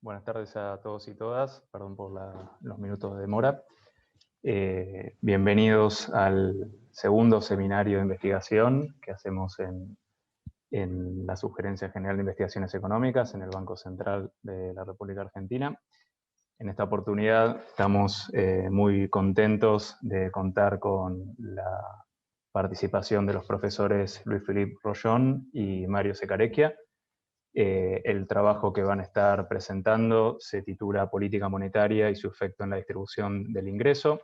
Buenas tardes a todos y todas. Perdón por los minutos de demora. Bienvenidos al segundo seminario de investigación que hacemos en la Sugerencia General de Investigaciones Económicas en el Banco Central de la República Argentina. En esta oportunidad estamos muy contentos de contar con la participación de los profesores Louis-Philippe Rochon y Mario Seccareccia. El trabajo que van a estar presentando se titula Política monetaria y su efecto en la distribución del ingreso.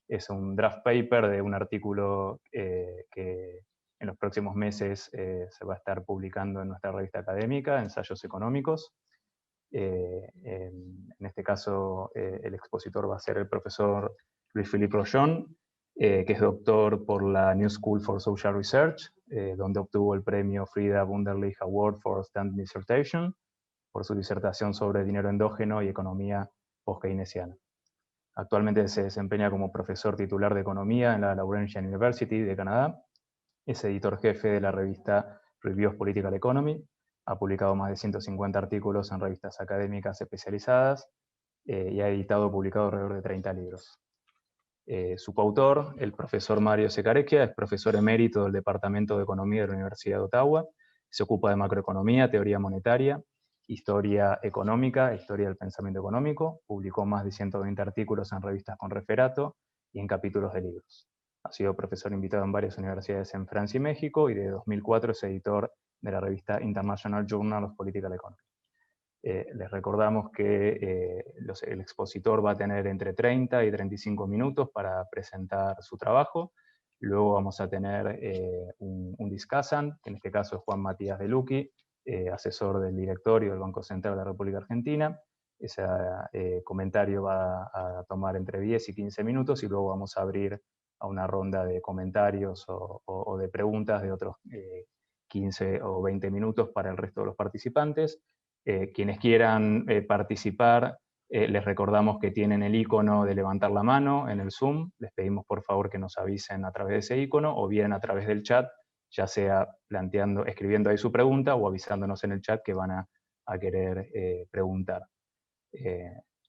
Es un draft paper de un artículo que en los próximos meses se va a estar publicando en nuestra revista académica, Ensayos Económicos. En este caso, el expositor va a ser el profesor Louis-Philippe Rochon, que es doctor por la New School for Social Research, donde obtuvo el premio Frieda Wunderlich Award for Standing Dissertation por su disertación sobre dinero endógeno y economía post-keynesiana. Actualmente se desempeña como profesor titular de economía en la Laurentian University de Canadá. Es editor jefe de la revista Review of Political Economy. Ha publicado más de 150 artículos en revistas académicas especializadas y ha editado o publicado alrededor de 30 libros. Su coautor, el profesor Mario Seccareccia, es profesor emérito del Departamento de Economía de la Universidad de Ottawa. Se ocupa de macroeconomía, teoría monetaria, historia económica, historia del pensamiento económico. Publicó más de 120 artículos en revistas con referato y en capítulos de libros. Ha sido profesor invitado en varias universidades en Francia y México, y de 2004 es editor de la revista International Journal of Political Economy. Les recordamos que el expositor va a tener entre 30 y 35 minutos para presentar su trabajo. Luego vamos a tener un discussant, que en este caso es Juan Matías de Lucchi, asesor del directorio del Banco Central de la República Argentina. Ese comentario va a tomar entre 10 y 15 minutos, y luego vamos a abrir a una ronda de comentarios o de preguntas de otros 15 o 20 minutos para el resto de los participantes. Quienes quieran participar, les recordamos que tienen el icono de levantar la mano en el Zoom. Les pedimos por favor que nos avisen a través de ese icono, o bien a través del chat, ya sea escribiendo ahí su pregunta o avisándonos en el chat que van a querer preguntar.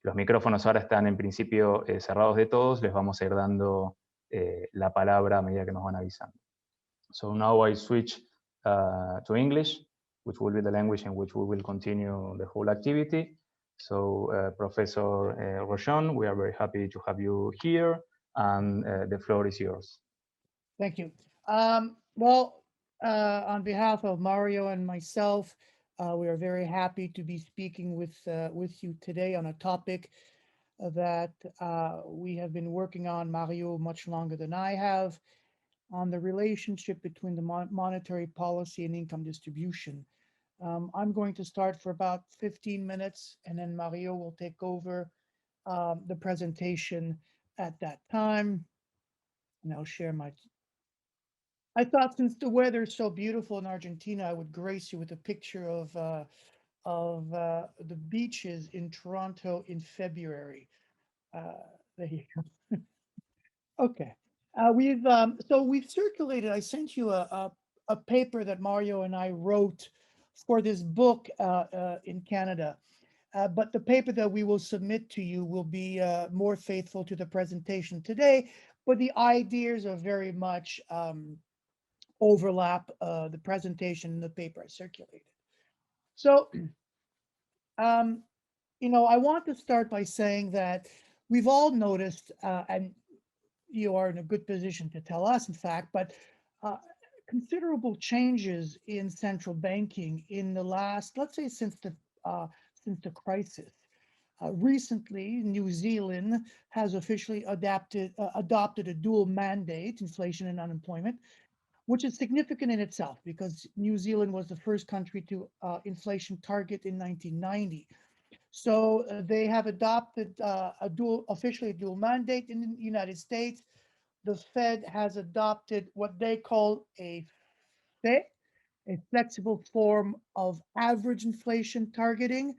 Los micrófonos ahora están en principio cerrados de todos. Les vamos a ir dando la palabra a medida que nos van avisando. So now I switch to English, which will be the language in which we will continue the whole activity. So Professor Rochon, we are very happy to have you here, and the floor is yours. Thank you. On behalf of Mario and myself, we are very happy to be speaking with you today on a topic that we have been working on, Mario, much longer than I have, on the relationship between the monetary policy and income distribution. I'm going to start for about 15 minutes, and then Mario will take over the presentation at that time, and I'll share my... I thought, since the weather is so beautiful in Argentina, I would grace you with a picture of the beaches in Toronto in February. There you go. Okay. We've circulated. I sent you a paper that Mario and I wrote for this book in Canada. But the paper that we will submit to you will be more faithful to the presentation today, but the ideas are very much overlap the presentation and the paper I circulated. So, I want to start by saying that we've all noticed, and you are in a good position to tell us, in fact, but considerable changes in central banking in the last, let's say, since the crisis. Recently, New Zealand has officially adopted a dual mandate, inflation and unemployment, which is significant in itself because New Zealand was the first country to inflation target in 1990. So they have adopted officially a dual mandate in the United States. The Fed has adopted what they call a flexible form of average inflation targeting,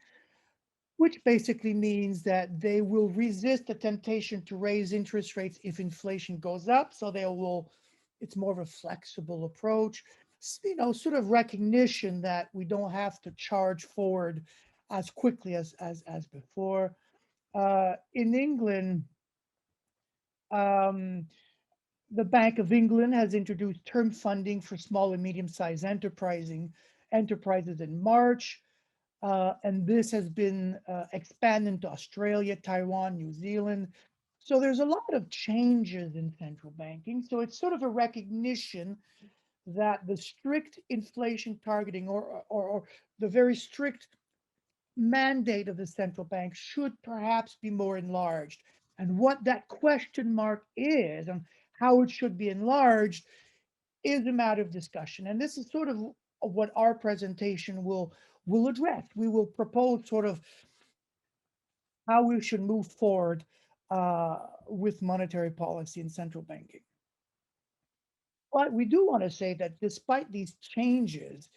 which basically means that they will resist the temptation to raise interest rates if inflation goes up. So it's more of a flexible approach, sort of recognition that we don't have to charge forward as quickly as before. In England, the Bank of England has introduced term funding for small and medium-sized enterprises in March, and this has been expanded to Australia, Taiwan, New Zealand. So there's a lot of changes in central banking. So it's sort of a recognition that the strict inflation targeting or the very strict mandate of the central bank should perhaps be more enlarged. And what that question mark is and how it should be enlarged is a matter of discussion. And this is sort of what our presentation will address. We will propose sort of how we should move forward with monetary policy and central banking. But we do want to say that despite these changes,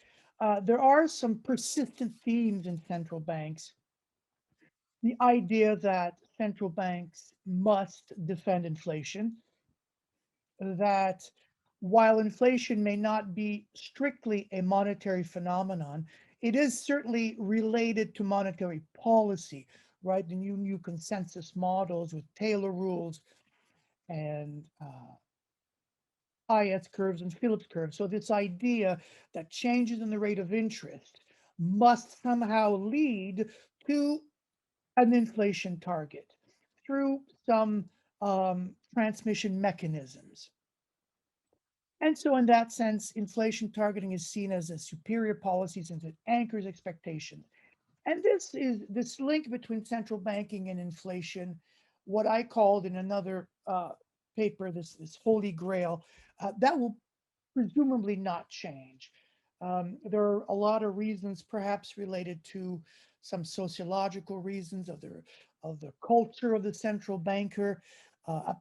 there are some persistent themes in central banks. The idea that central banks must defend inflation, that while inflation may not be strictly a monetary phenomenon, it is certainly related to monetary policy, right? The new consensus models with Taylor rules and IS curves and Phillips curves. So this idea that changes in the rate of interest must somehow lead to an inflation target through some transmission mechanisms. And so in that sense, inflation targeting is seen as a superior policy since it anchors expectations. And this link between central banking and inflation, what I called in another paper, this holy grail, that will presumably not change. There are a lot of reasons, perhaps related to some sociological reasons of the culture of the central banker,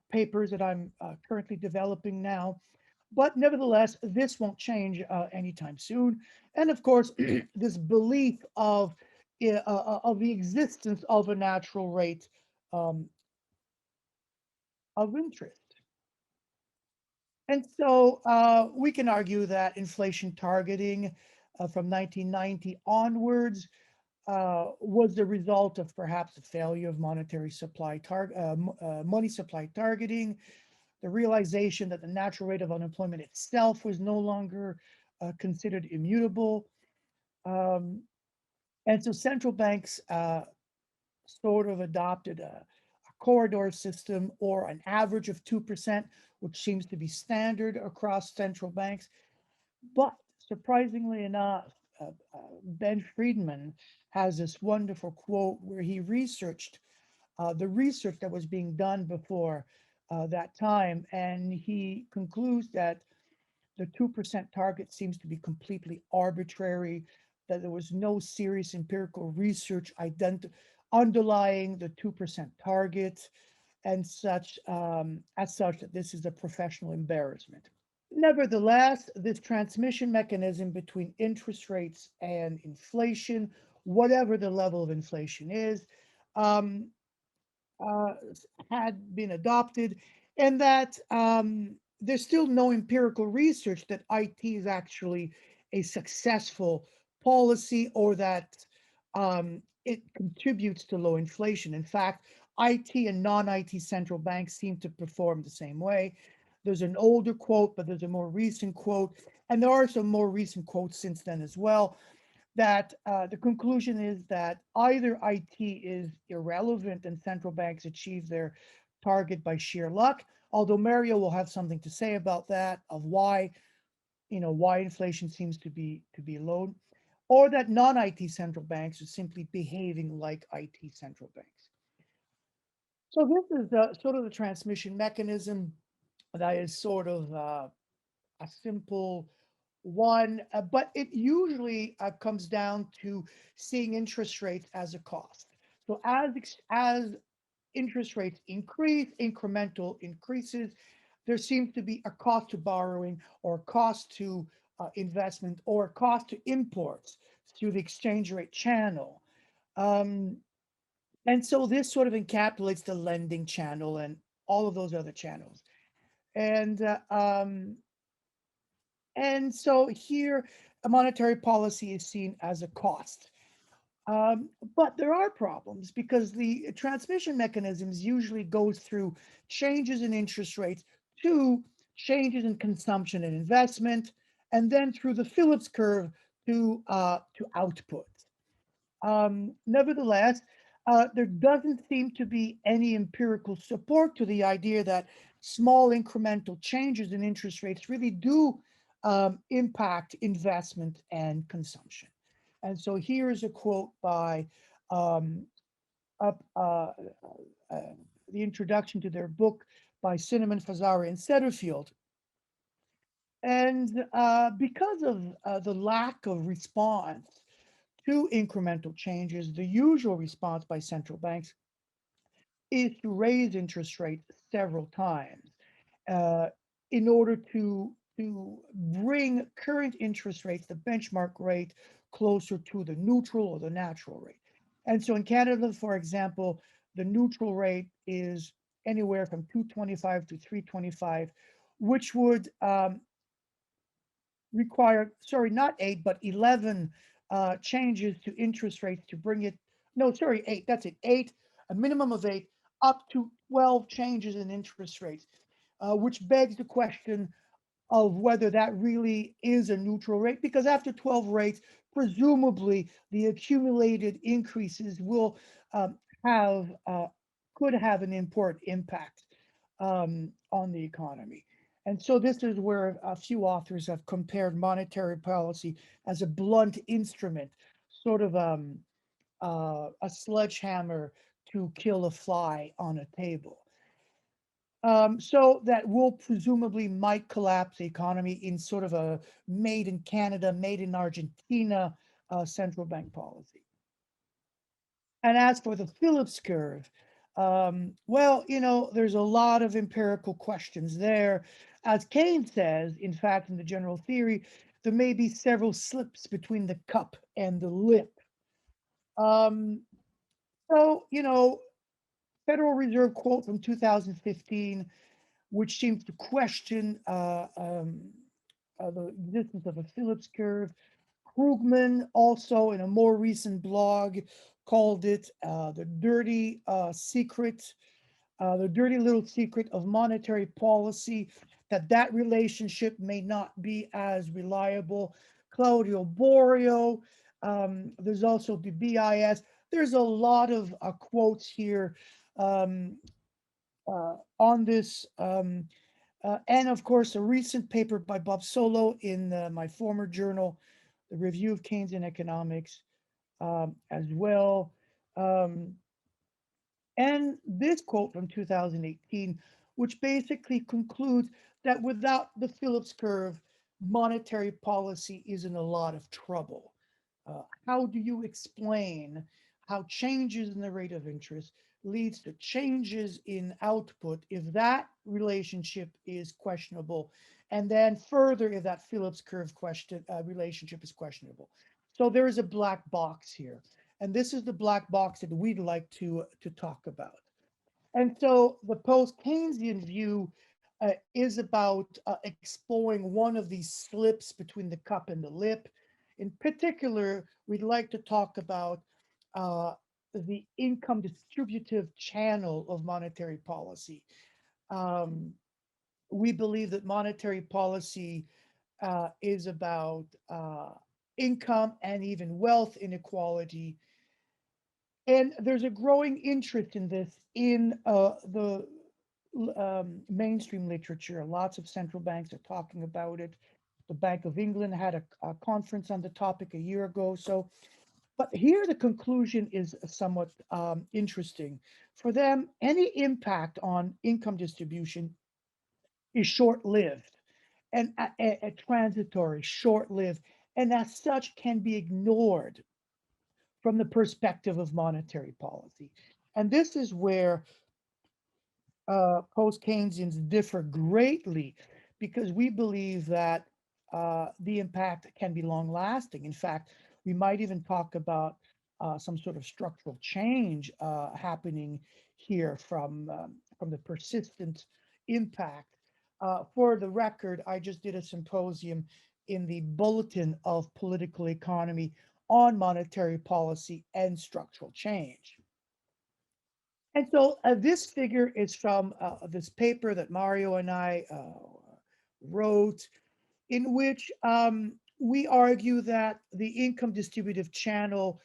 papers that I'm currently developing now. But nevertheless, this won't change anytime soon. And of course, this belief of the existence of a natural rate um, of interest. And so we can argue that inflation targeting from 1990 onwards was the result of perhaps the failure of monetary supply money supply targeting, the realization that the natural rate of unemployment itself was no longer considered immutable. And so central banks sort of adopted a corridor system or an average of 2%, which seems to be standard across central banks. But surprisingly enough, Ben Friedman has this wonderful quote where he researched the research that was being done before that time, and he concludes that the 2% target seems to be completely arbitrary, that there was no serious empirical research underlying the 2% target, and such as such that this is a professional embarrassment. Nevertheless, this transmission mechanism between interest rates and inflation, whatever the level of inflation is, um, had been adopted, and that there's still no empirical research that IT is actually a successful policy or that it contributes to low inflation. In fact, IT and non-IT central banks seem to perform the same way. There's an older quote, but there's a more recent quote, and there are some more recent quotes since then as well, that the conclusion is that either IT is irrelevant and central banks achieve their target by sheer luck, although Mario will have something to say about that, of why inflation seems to be low, or that non-IT central banks are simply behaving like IT central banks. So this is sort of the transmission mechanism that is sort of a simple one, but it usually comes down to seeing interest rates as a cost. So as interest rates increase, incremental increases, there seems to be a cost to borrowing or a cost to investment or a cost to imports through the exchange rate channel. And so this sort of encapsulates the lending channel and all of those other channels. And so here, a monetary policy is seen as a cost. But there are problems because the transmission mechanisms usually goes through changes in interest rates to changes in consumption and investment, and then through the Phillips curve to output. Nevertheless, there doesn't seem to be any empirical support to the idea that small incremental changes in interest rates really do impact investment and consumption. And so here is a quote by um, up, the introduction to their book by Cinnamon, Fazari, and Setterfield. And because of the lack of response to incremental changes, the usual response by central banks is to raise interest rates several times uh, in order to bring current interest rates, the benchmark rate, closer to the neutral or the natural rate. And so in Canada, for example, the neutral rate is anywhere from 225 to 325, which would require, sorry, not 8, but 11 changes to interest rates to bring it, no, sorry, 8, that's it, 8, a minimum of 8, up to 12 changes in interest rates, which begs the question of whether that really is a neutral rate, because after 12 rates, presumably the accumulated increases will have, could have an important impact on the economy. And so this is where a few authors have compared monetary policy as a blunt instrument, sort of a sledgehammer to kill a fly on a table. So that will presumably might collapse the economy in sort of a made in Canada, made in Argentina central bank policy. And as for the Phillips curve, well, there's a lot of empirical questions there. As Keynes says, in fact, in the general theory, there may be several slips between the cup and the lip. Um, so, Federal Reserve quote from 2015, which seems to question the existence of a Phillips curve. Krugman also in a more recent blog called it the dirty secret, the dirty little secret of monetary policy, that relationship may not be as reliable. Claudio Borio, there's also the BIS. There's a lot of quotes here on this. And of course, a recent paper by Bob Solow in my former journal, the Review of Keynesian Economics, as well. And this quote from 2018, which basically concludes that without the Phillips curve, monetary policy is in a lot of trouble. How do you explain how changes in the rate of interest leads to changes in output if that relationship is questionable, and then further if that Phillips curve relationship is questionable? So there is a black box here, and this is the black box that we'd like to talk about. And so the post-Keynesian view is about exploring one of these slips between the cup and the lip. In particular, we'd like to talk about uh, the income distributive channel of monetary policy. Um, we believe that monetary policy is about income and even wealth inequality. And there's a growing interest in this in the mainstream literature. Lots of central banks are talking about it. The Bank of England had a conference on the topic a year ago. So, but here the conclusion is somewhat interesting. For them, any impact on income distribution is short-lived and a transitory, short-lived, and as such can be ignored from the perspective of monetary policy. And this is where post-Keynesians differ greatly, because we believe that the impact can be long-lasting. In fact, we might even talk about some sort of structural change happening here from the persistent impact. For the record, I just did a symposium in the Bulletin of Political Economy on monetary policy and structural change. And so this figure is from this paper that Mario and I wrote, in which we argue that the income distributive channel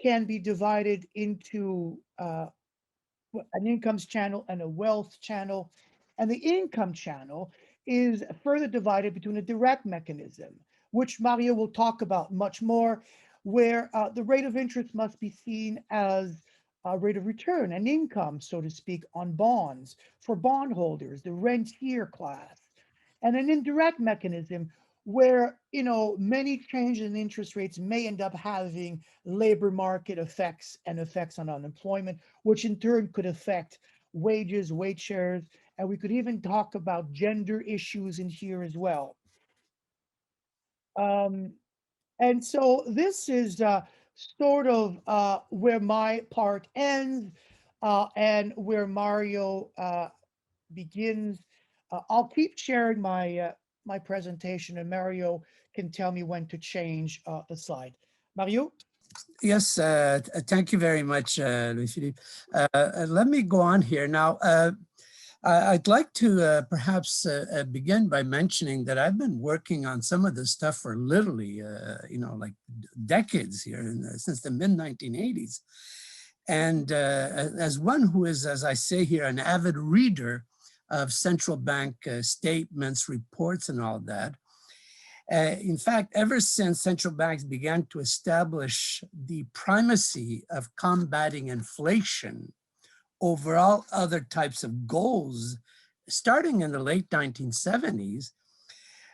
can be divided into an incomes channel and a wealth channel. And the income channel is further divided between a direct mechanism, which Mario will talk about much more, where the rate of interest must be seen as a rate of return, an income, so to speak, on bonds for bondholders, the rentier class, and an indirect mechanism where, you know, many changes in interest rates may end up having labor market effects and effects on unemployment, which in turn could affect wages, wage shares, and we could even talk about gender issues in here as well. And so this is sort of where my part ends and where Mario begins. I'll keep sharing my my presentation, and Mario can tell me when to change the slide. Mario? Yes, thank you very much, Louis-Philippe. Let me go on here. Now, I'd like to perhaps begin by mentioning that I've been working on some of this stuff for literally, you know, like decades here, since the mid-1980s. And as one who is, as I say here, an avid reader of central bank statements, reports, and all that, in fact, ever since central banks began to establish the primacy of combating inflation over all other types of goals, starting in the late 1970s,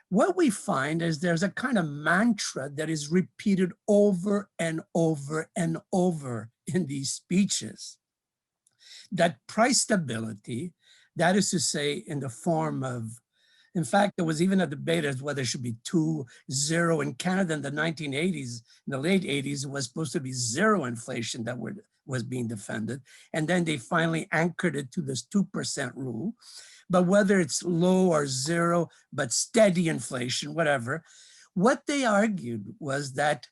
what we find is there's a kind of mantra that is repeated over and over and over in these speeches, that price stability, that is to say, in the form of, in fact, there was even a debate as whether it should be 2, 0. In Canada in the 1980s, in the late 80s, it was supposed to be zero inflation that was being defended. And then they finally anchored it to this 2% rule. But whether it's low or zero, but steady inflation, whatever, what they argued was that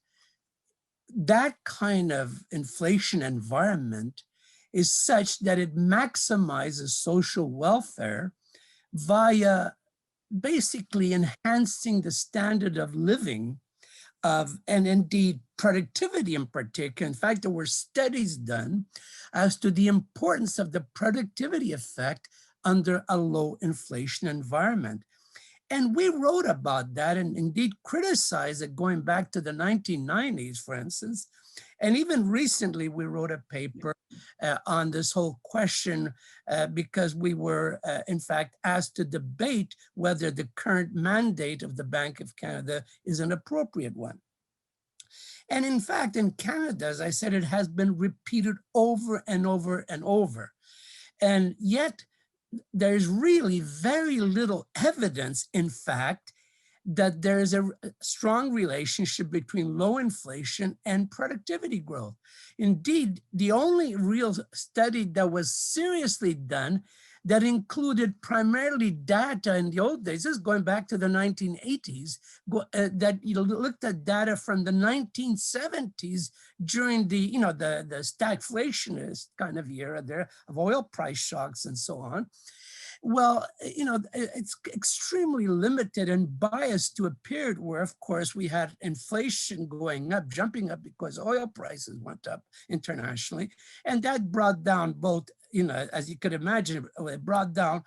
that kind of inflation environment is such that it maximizes social welfare via basically enhancing the standard of living of, and indeed productivity in particular. In fact, there were studies done as to the importance of the productivity effect under a low inflation environment. And we wrote about that and indeed criticized it going back to the 1990s, for instance. And even recently, we wrote a paper on this whole question because we were, in fact, asked to debate whether the current mandate of the Bank of Canada is an appropriate one. And in fact, in Canada, as I said, it has been repeated over and over and over. And yet, there's really very little evidence, in fact, that there is a strong relationship between low inflation and productivity growth. Indeed, the only real study that was seriously done that included primarily data in the old days, this is going back to the 1980s, that looked at data from the 1970s during the, the stagflationist kind of era there of oil price shocks and so on. Well, it's extremely limited and biased to a period where, of course, we had inflation going up, jumping up because oil prices went up internationally. And that brought down both, as you could imagine, it brought down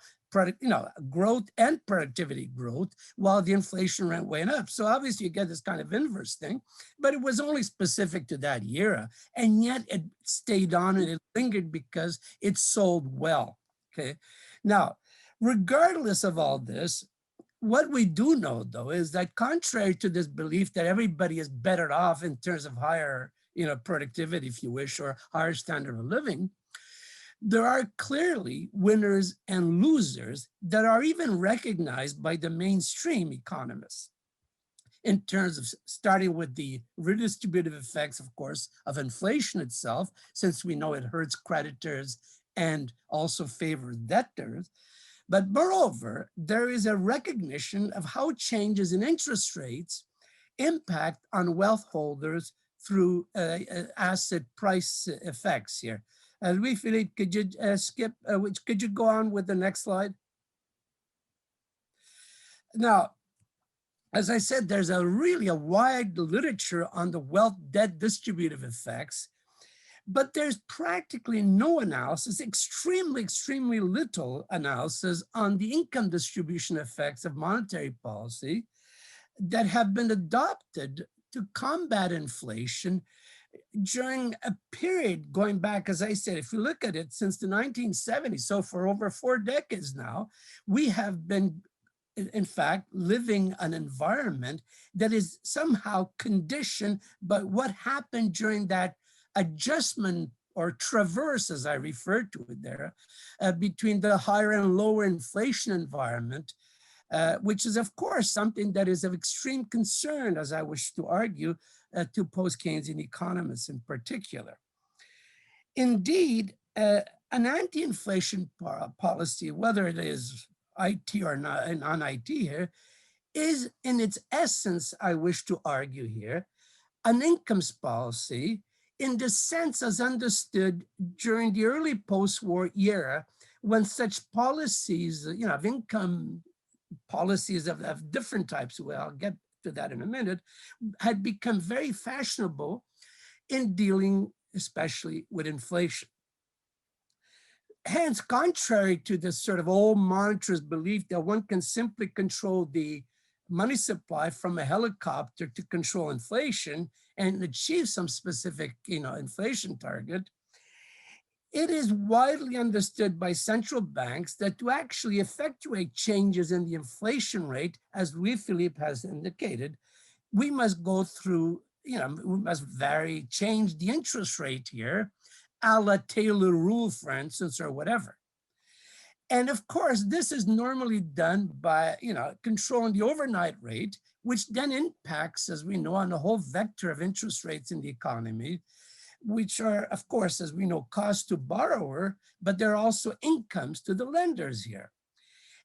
growth and productivity growth while the inflation rate went up. So obviously you get this kind of inverse thing, but it was only specific to that era. And yet it stayed on and it lingered because it sold well, okay? Now, regardless of all this, what we do know, though, is that contrary to this belief that everybody is better off in terms of higher, productivity, if you wish, or higher standard of living, there are clearly winners and losers that are even recognized by the mainstream economists in terms of starting with the redistributive effects, of course, of inflation itself, since we know it hurts creditors and also favors debtors. But moreover, there is a recognition of how changes in interest rates impact on wealth holders through asset price effects here. Louis-Philippe, could you could you go on with the next slide? Now, as I said, there's really a wide literature on the wealth debt distributive effects, but there's practically no analysis, extremely little analysis on the income distribution effects of monetary policy that have been adopted to combat inflation during a period going back, as I said, if you look at it since the 1970s, so for over 4 decades now, we have been, in fact, living an environment that is somehow conditioned by what happened during that adjustment or traverse, as I referred to it there, between the higher and lower inflation environment, which is, of course, something that is of extreme concern, as I wish to argue, to post-Keynesian economists in particular. Indeed, an anti-inflation policy, whether it is IT or non-IT here, is in its essence, I wish to argue here, an incomes policy in the sense as understood during the early post-war era, when such policies, of income policies of different types, well, I'll get to that in a minute, had become very fashionable in dealing especially with inflation. Hence, contrary to this sort of old monetarist belief that one can simply control the money supply from a helicopter to control inflation and achieve some specific, inflation target, it is widely understood by central banks that to actually effectuate changes in the inflation rate, as Louis-Philippe has indicated, we must go through, we must change the interest rate here, a la Taylor rule, for instance, or whatever. And of course, this is normally done by, controlling the overnight rate, which then impacts, as we know, on the whole vector of interest rates in the economy, which are, of course, as we know, costs to borrower, but they're also incomes to the lenders here.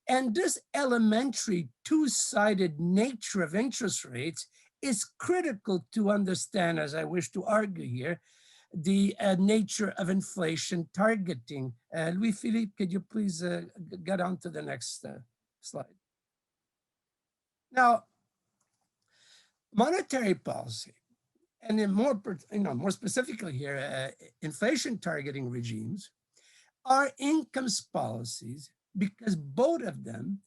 And this elementary two-sided nature of interest rates is critical to understand, as I wish to argue here, the nature of inflation targeting. Louis-Philippe, could you please get on to the next slide? Now, monetary policy, and then more specifically here, inflation targeting regimes are incomes policies because both of them,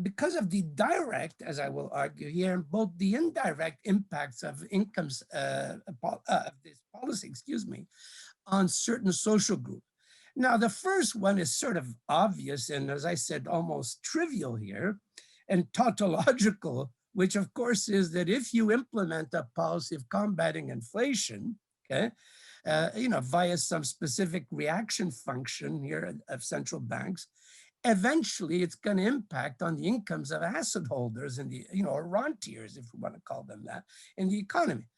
because of the direct, as I will argue here, and both the indirect impacts of incomes of this policy, on certain social groups. Now, the first one is sort of obvious and, as I said, almost trivial here and tautological, which of course is that if you implement a policy of combating inflation, via some specific reaction function here of central banks, eventually it's going to impact on the incomes of asset holders and the, or rentiers, if we want to call them that, in the economy.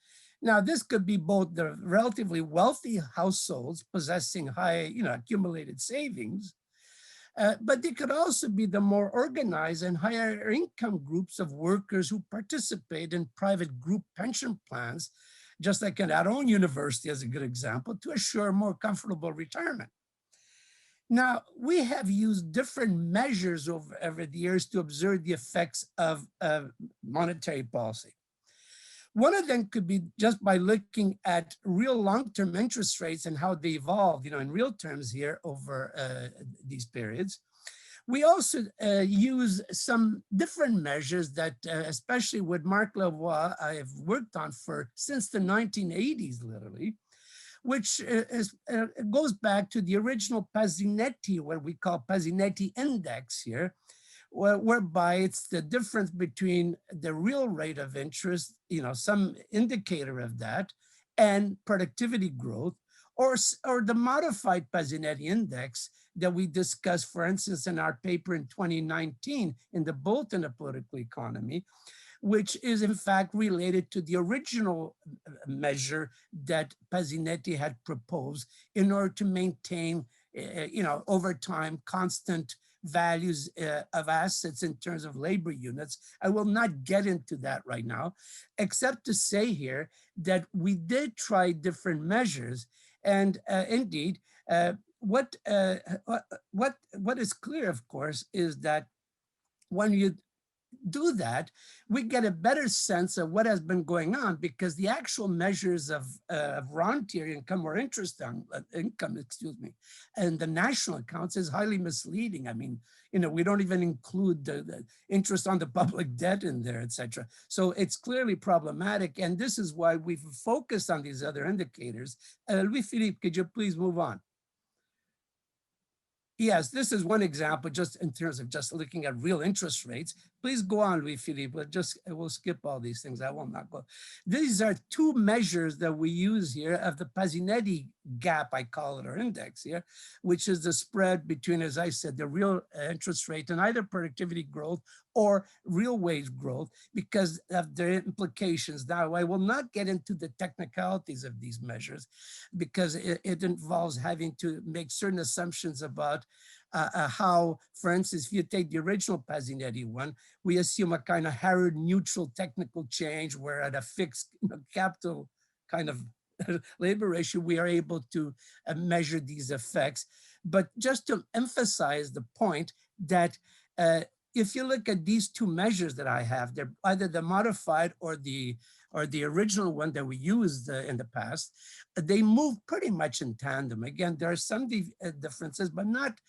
Now, this could be both the relatively wealthy households possessing high, accumulated savings, but they could also be the more organized and higher income groups of workers who participate in private group pension plans, just like at our own university as a good example, to assure more comfortable retirement. Now, we have used different measures over the years to observe the effects of monetary policy. One of them could be just by looking at real long-term interest rates and how they evolve, in real terms here over these periods. We also use some different measures that, especially with Marc Lavoie, I have worked on since the 1980s, literally, which goes back to the original Passinati, what we call Passinati index here, whereby it's the difference between the real rate of interest, some indicator of that, and productivity growth, or the modified Passinati index that we discussed, for instance, in our paper in 2019 in the Bulletin of Political Economy, which is in fact related to the original measure that Passinati had proposed in order to maintain, over time, constant values of assets in terms of labor units. I will not get into that right now, except to say here that we did try different measures. And indeed, what is clear, of course, is that when you do that, we get a better sense of what has been going on, because the actual measures of rentier income or interest on income, and the national accounts is highly misleading. I mean, we don't even include the interest on the public debt in there, etc. So it's clearly problematic, and this is why we've focused on these other indicators. Louis-Philippe, could you please move on? Yes, this is one example, just in terms of just looking at real interest rates. Please go on, Louis-Philippe, but we'll skip all these things. I will not go. These are two measures that we use here of the Passinati gap, I call it, or index here, which is the spread between, as I said, the real interest rate and either productivity growth or real wage growth, because of their implications. Now, I will not get into the technicalities of these measures, because it involves having to make certain assumptions about how, for instance, if you take the original Passinati one, we assume a kind of Harrod neutral technical change, where at a fixed capital kind of labor ratio, we are able to measure these effects. But just to emphasize the point that if you look at these two measures that I have, they're either the modified or the original one that we used in the past. They move pretty much in tandem. Again, there are some differences, but not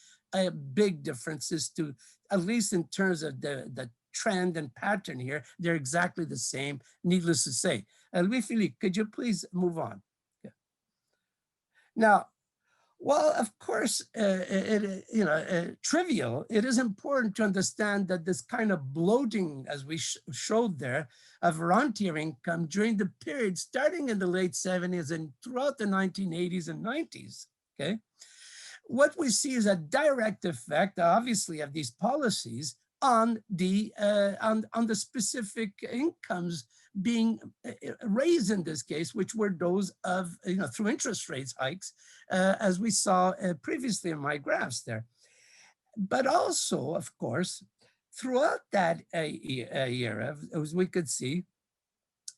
big differences, to at least in terms of the trend and pattern here. They're exactly the same, needless to say. Louis-Philippe, could you please move on? Yeah. Now, well, of course, trivial, it is important to understand that this kind of bloating, as we showed there, of rentier income during the period starting in the late 70s and throughout the 1980s and 90s, okay? What we see is a direct effect, obviously, of these policies on the specific incomes being raised in this case, which were those of, through interest rates hikes, as we saw previously in my graphs there. But also, of course, throughout that era, as we could see,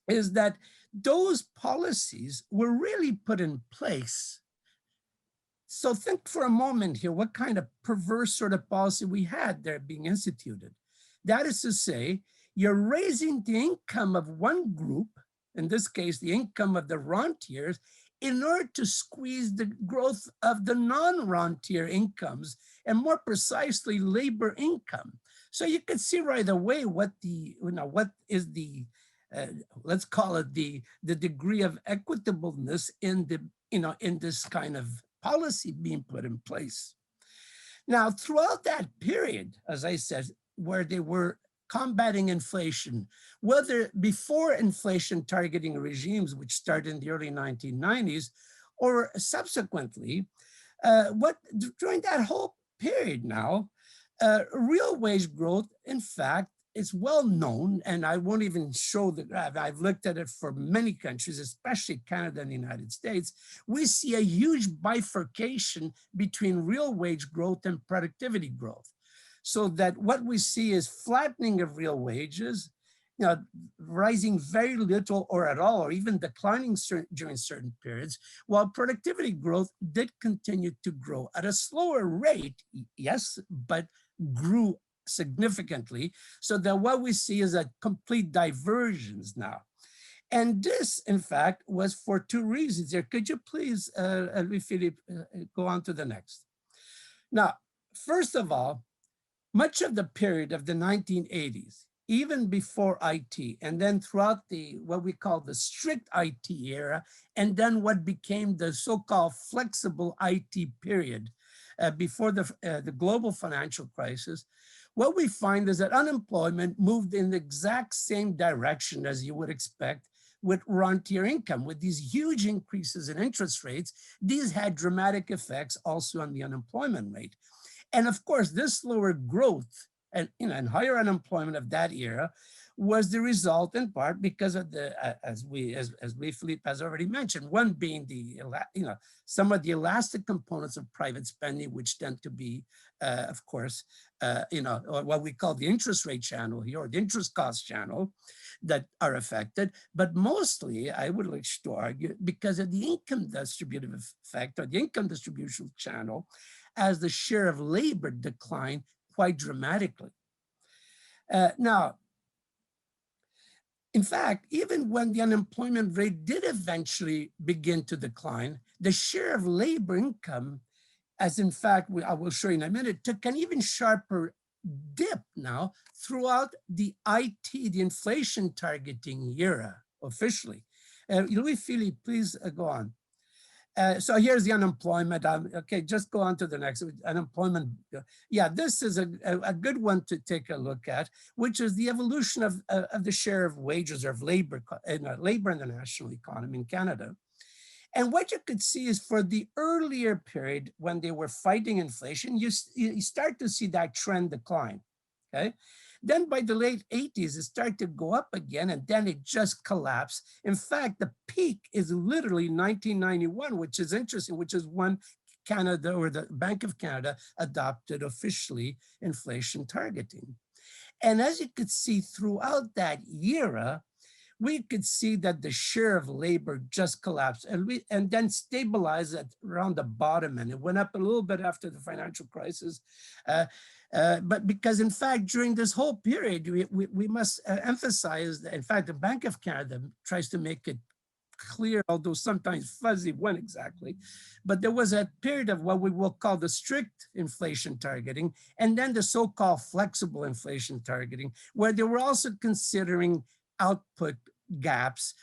is that those policies were really put in place. So think for a moment here, what kind of perverse sort of policy we had there being instituted. That is to say, you're raising the income of one group, in this case, the income of the rentiers, in order to squeeze the growth of the non-rentier incomes, and more precisely, labor income. So you can see right away what is the, let's call it the degree of equitableness in in this kind of policy being put in place. Now, throughout that period, as I said, where they were combating inflation, whether before inflation targeting regimes, which started in the early 1990s, or subsequently, during that whole period now, real wage growth, in fact, is well known, and I won't even show the graph. I've looked at it for many countries, especially Canada and the United States. We see a huge bifurcation between real wage growth and productivity growth. So that what we see is flattening of real wages, rising very little or at all, or even declining during certain periods, while productivity growth did continue to grow at a slower rate, yes, but grew significantly, so that what we see is a complete divergence now. And this, in fact, was for two reasons here. Could you please, Louis-Philippe, go on to the next? Now, first of all, much of the period of the 1980s, even before IT, and then throughout what we call the strict IT era, and then what became the so-called flexible IT period before the global financial crisis, what we find is that unemployment moved in the exact same direction as you would expect with rentier income. With these huge increases in interest rates, these had dramatic effects also on the unemployment rate. And of course, this lower growth and higher unemployment of that era was the result in part because of the, as Louis-Philippe has already mentioned, one being the, some of the elastic components of private spending, which tend to be, of course, what we call the interest rate channel here, or the interest cost channel, that are affected, but mostly, I would like to argue, because of the income distributive effect, or the income distribution channel, as the share of labor declined quite dramatically. Now, in fact, even when the unemployment rate did eventually begin to decline, the share of labor income, as in fact, I will show you in a minute, took an even sharper dip now throughout the the inflation targeting era, officially. Louis-Philippe, please go on. So here's the unemployment. Okay, just go on to the next. Unemployment. Yeah, this is a good one to take a look at, which is the evolution of the share of wages or of labor in the national economy in Canada. And what you could see is for the earlier period when they were fighting inflation, you start to see that trend decline, okay? Then by the late 80s, it started to go up again, and then it just collapsed. In fact, the peak is literally 1991, which is interesting, which is when Canada, or the Bank of Canada, adopted officially inflation targeting. And as you could see throughout that era, we could see that the share of labor just collapsed and then stabilized at around the bottom, and it went up a little bit after the financial crisis. But because in fact, during this whole period, we must emphasize that in fact, the Bank of Canada tries to make it clear, although sometimes fuzzy when exactly, but there was a period of what we will call the strict inflation targeting, and then the so-called flexible inflation targeting, where they were also considering output gaps,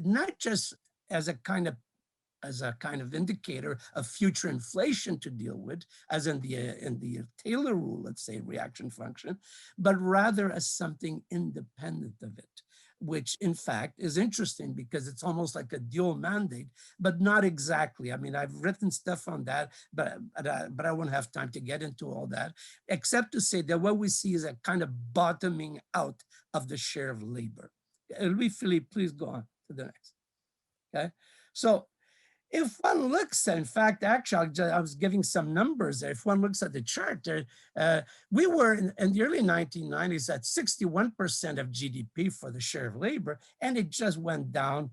not just as a kind of indicator of future inflation to deal with, as in the Taylor rule, let's say, reaction function, but rather as something independent of it, which in fact is interesting because it's almost like a dual mandate, but not exactly. I mean, I've written stuff on that, but I won't have time to get into all that, except to say that what we see is a kind of bottoming out of the share of labor. Louis-Philippe, please go on to the next. Okay, so if one looks at, in fact, actually, I was giving some numbers there. If one looks at the chart there, we were in the early 1990s at 61% of GDP for the share of labor, and it just went down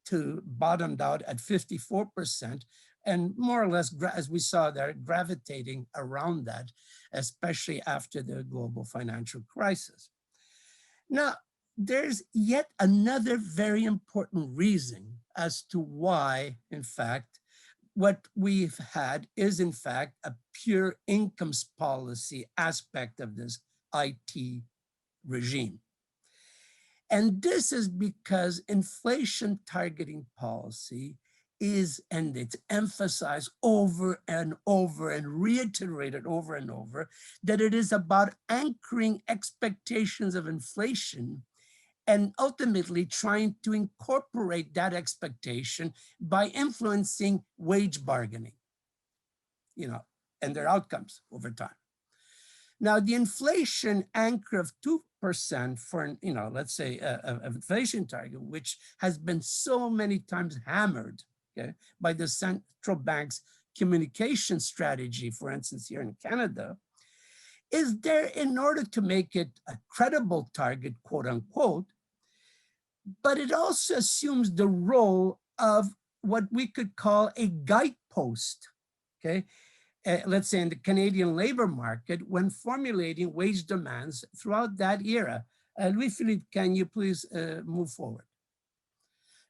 to bottomed out at 54%, and more or less, as we saw there, gravitating around that, especially after the global financial crisis. Now, there's yet another very important reason as to why, in fact, what we've had is, in fact, a pure incomes policy aspect of this IT regime. And this is because inflation targeting policy is, and it's emphasized over and over and reiterated over and over, that it is about anchoring expectations of inflation and ultimately trying to incorporate that expectation by influencing wage bargaining, and their outcomes over time. Now, the inflation anchor of 2% for, let's say an inflation target, which has been so many times hammered, okay, by the central bank's communication strategy, for instance, here in Canada, is there in order to make it a credible target, quote unquote, but it also assumes the role of what we could call a guidepost, okay? Let's say in the Canadian labor market, when formulating wage demands throughout that era. Louis-Philippe, can you please move forward?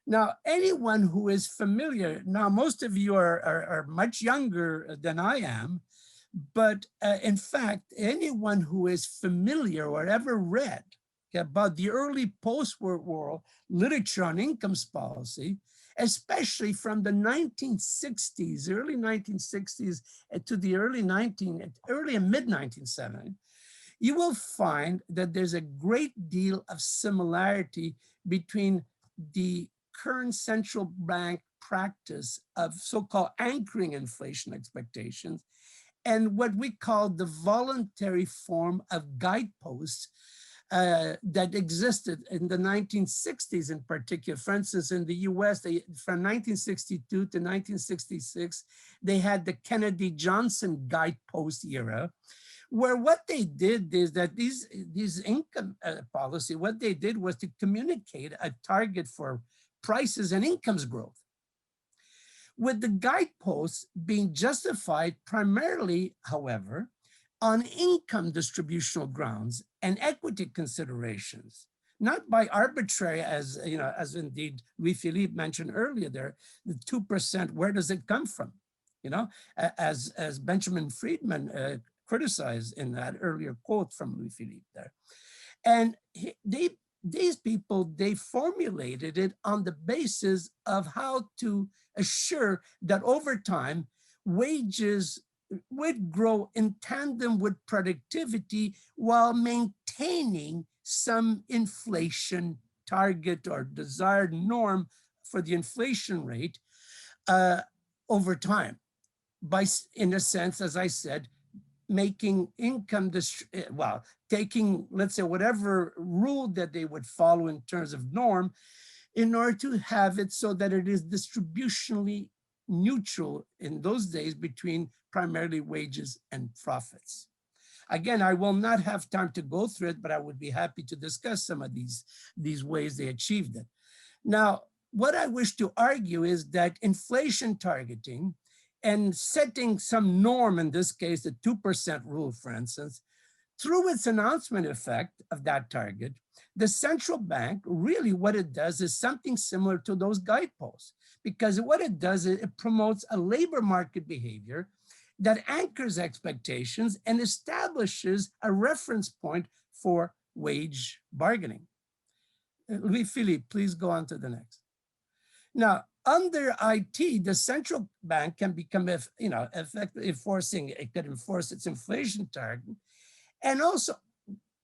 Now, anyone who is familiar, now most of you are much younger than I am, but in fact, anyone who is familiar or ever read about the early post-war world literature on incomes policy, especially from the 1960s, early 1960s to the early and mid-1970s, you will find that there's a great deal of similarity between the current central bank practice of so-called anchoring inflation expectations and what we call the voluntary form of guideposts that existed in the 1960s in particular. For instance, in the US, from 1962 to 1966, they had the Kennedy-Johnson guidepost era, where what they did is that these income policy, what they did was to communicate a target for prices and incomes growth, with the guideposts being justified primarily, however, on income distributional grounds and equity considerations, not by arbitrary, as as indeed Louis-Philippe mentioned earlier there, the 2%, where does it come from? As Benjamin Friedman criticized in that earlier quote from Louis-Philippe there. And these people, they formulated it on the basis of how to assure that over time, wages would grow in tandem with productivity while maintaining some inflation target or desired norm for the inflation rate over time. By, in a sense, as I said, making income, taking, let's say, whatever rule that they would follow in terms of norm, in order to have it so that it is distributionally neutral in those days between primarily wages and profits. Again, I will not have time to go through it, but I would be happy to discuss some of these ways they achieved it. Now, what I wish to argue is that inflation targeting and setting some norm, in this case, the 2% rule, for instance, through its announcement effect of that target, the central bank, really what it does is something similar to those guideposts, because what it does is it promotes a labor market behavior that anchors expectations and establishes a reference point for wage bargaining. Louis-Philippe, please go on to the next. Now, under IT, the central bank can become, effective enforcing, it could enforce its inflation target, and also,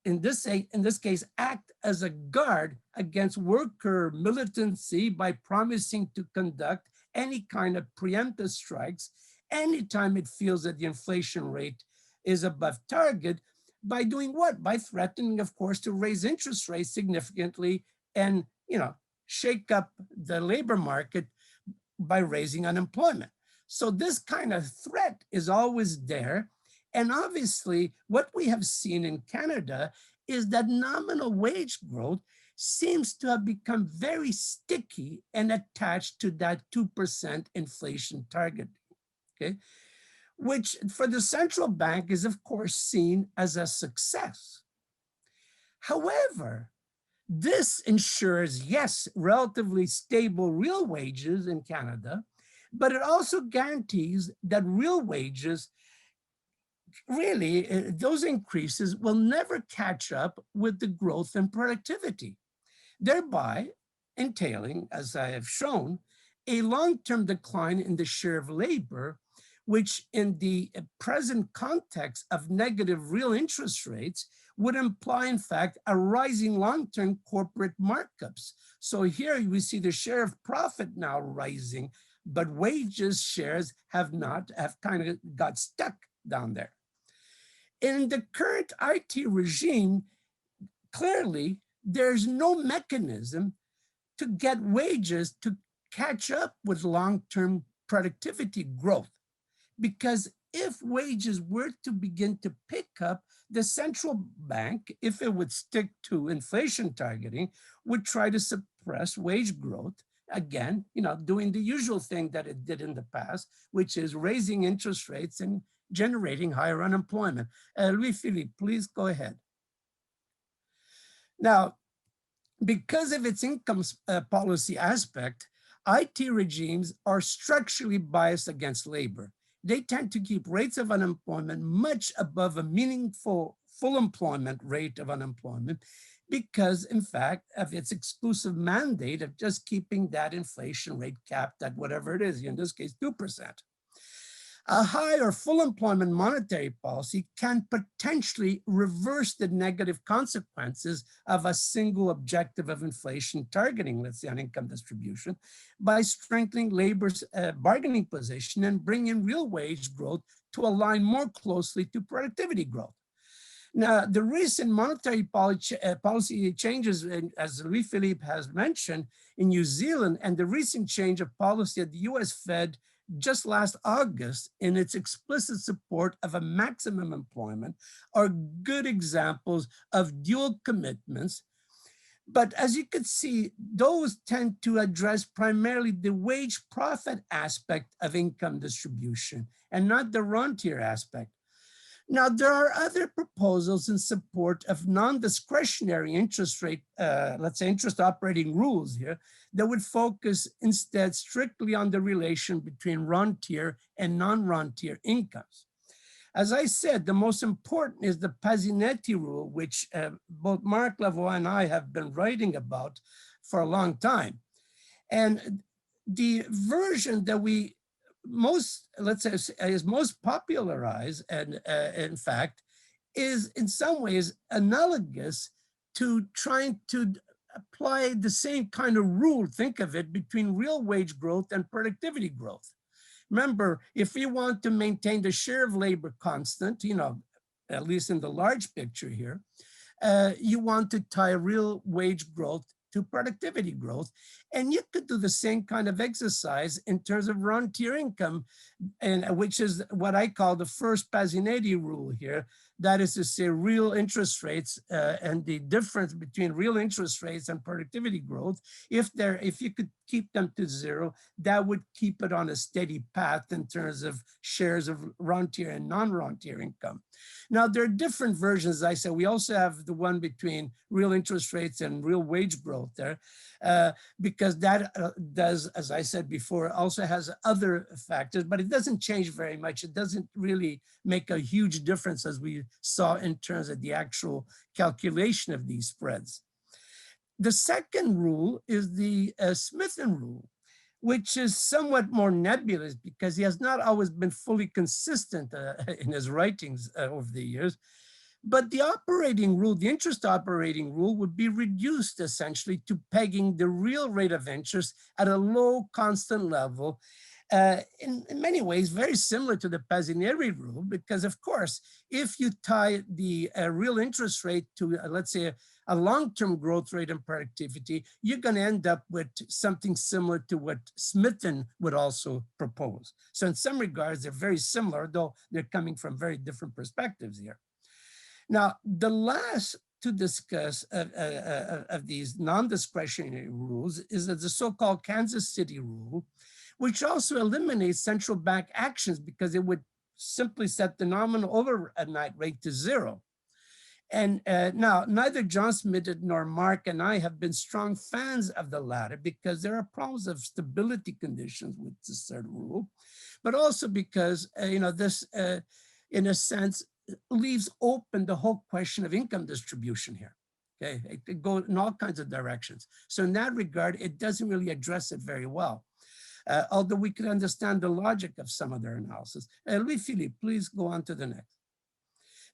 in this case, act as a guard against worker militancy by promising to conduct any kind of preemptive strikes anytime it feels that the inflation rate is above target, by doing what? By threatening, of course, to raise interest rates significantly and, shake up the labor market by raising unemployment. So this kind of threat is always there. And obviously, what we have seen in Canada is that nominal wage growth seems to have become very sticky and attached to that 2% inflation target, okay? Which for the central bank is, of course, seen as a success. However, this ensures, yes, relatively stable real wages in Canada, but it also guarantees that real wages, really, those increases will never catch up with the growth in productivity, thereby entailing, as I have shown, a long-term decline in the share of labor, which in the present context of negative real interest rates would imply, in fact, a rising long-term corporate markups. So here we see the share of profit now rising, but wages shares have kind of got stuck down there. In the current IT regime, clearly, there's no mechanism to get wages to catch up with long-term productivity growth. Because if wages were to begin to pick up, the central bank, if it would stick to inflation targeting, would try to suppress wage growth. Again, doing the usual thing that it did in the past, which is raising interest rates and generating higher unemployment. Louis-Philippe, please go ahead. Now, because of its income policy aspect, IT regimes are structurally biased against labor. They tend to keep rates of unemployment much above a meaningful full employment rate of unemployment because, in fact, of its exclusive mandate of just keeping that inflation rate capped at whatever it is, in this case, 2%. A high or full employment monetary policy can potentially reverse the negative consequences of a single objective of inflation targeting, let's say, on income distribution, by strengthening labor's bargaining position and bringing real wage growth to align more closely to productivity growth. Now, the recent monetary policy changes, as Louis-Philippe has mentioned, in New Zealand, and the recent change of policy at the US Fed just last August in its explicit support of a maximum employment are good examples of dual commitments. But as you can see, those tend to address primarily the wage profit aspect of income distribution and not the rentier aspect. Now, there are other proposals in support of non-discretionary interest rate, let's say interest operating rules here, that would focus instead strictly on the relation between rentier and non-rentier incomes. As I said, the most important is the Passinati Rule, which both Marc Lavoie and I have been writing about for a long time. And the version that we most, let's say, is most popularized, and in fact, is in some ways analogous to trying to apply the same kind of rule, think of it, between real wage growth and productivity growth. Remember, if you want to maintain the share of labor constant, you know, at least in the large picture here, you want to tie real wage growth to productivity growth. And you could do the same kind of exercise in terms of rentier income, and which is what I call the first Passinati rule here. That is to say, real interest rates and the difference between real interest rates and productivity growth. If you could keep them to zero, that would keep it on a steady path in terms of shares of rentier and non-rentier income. Now, there are different versions. As I said, we also have the one between real interest rates and real wage growth there, because that does, as I said before, also has other factors, but it doesn't change very much. It doesn't really make a huge difference, as we saw in terms of the actual calculation of these spreads. The second rule is the Smithen rule, which is somewhat more nebulous because he has not always been fully consistent in his writings over the years. But the operating rule, the interest operating rule, would be reduced essentially to pegging the real rate of interest at a low constant level, in many ways very similar to the Passinati rule, because of course, if you tie the real interest rate to, let's say, a long-term growth rate and productivity, you're going to end up with something similar to what Smithen would also propose. So in some regards, they're very similar, though they're coming from very different perspectives here. Now, the last to discuss of these non-discretionary rules is the so-called Kansas City rule, which also eliminates central bank actions because it would simply set the nominal overnight rate to zero. And now, neither John Smith nor Mark and I have been strong fans of the latter because there are problems of stability conditions with this third rule, but also because, this, in a sense, leaves open the whole question of income distribution here. Okay, it could go in all kinds of directions. So in that regard, it doesn't really address it very well. Although we could understand the logic of some of their analysis. Louis-Philippe, please go on to the next.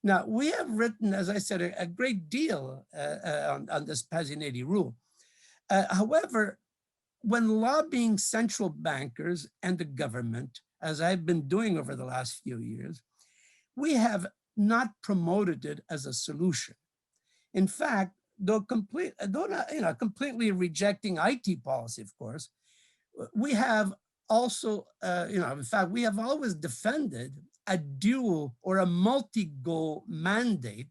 Now, we have written, as I said, a great deal on this Passinati rule. However, when lobbying central bankers and the government, as I've been doing over the last few years, we have not promoted it as a solution. In fact, though not completely rejecting IT policy, of course, we have also, in fact, we have always defended a dual or a multi-goal mandate,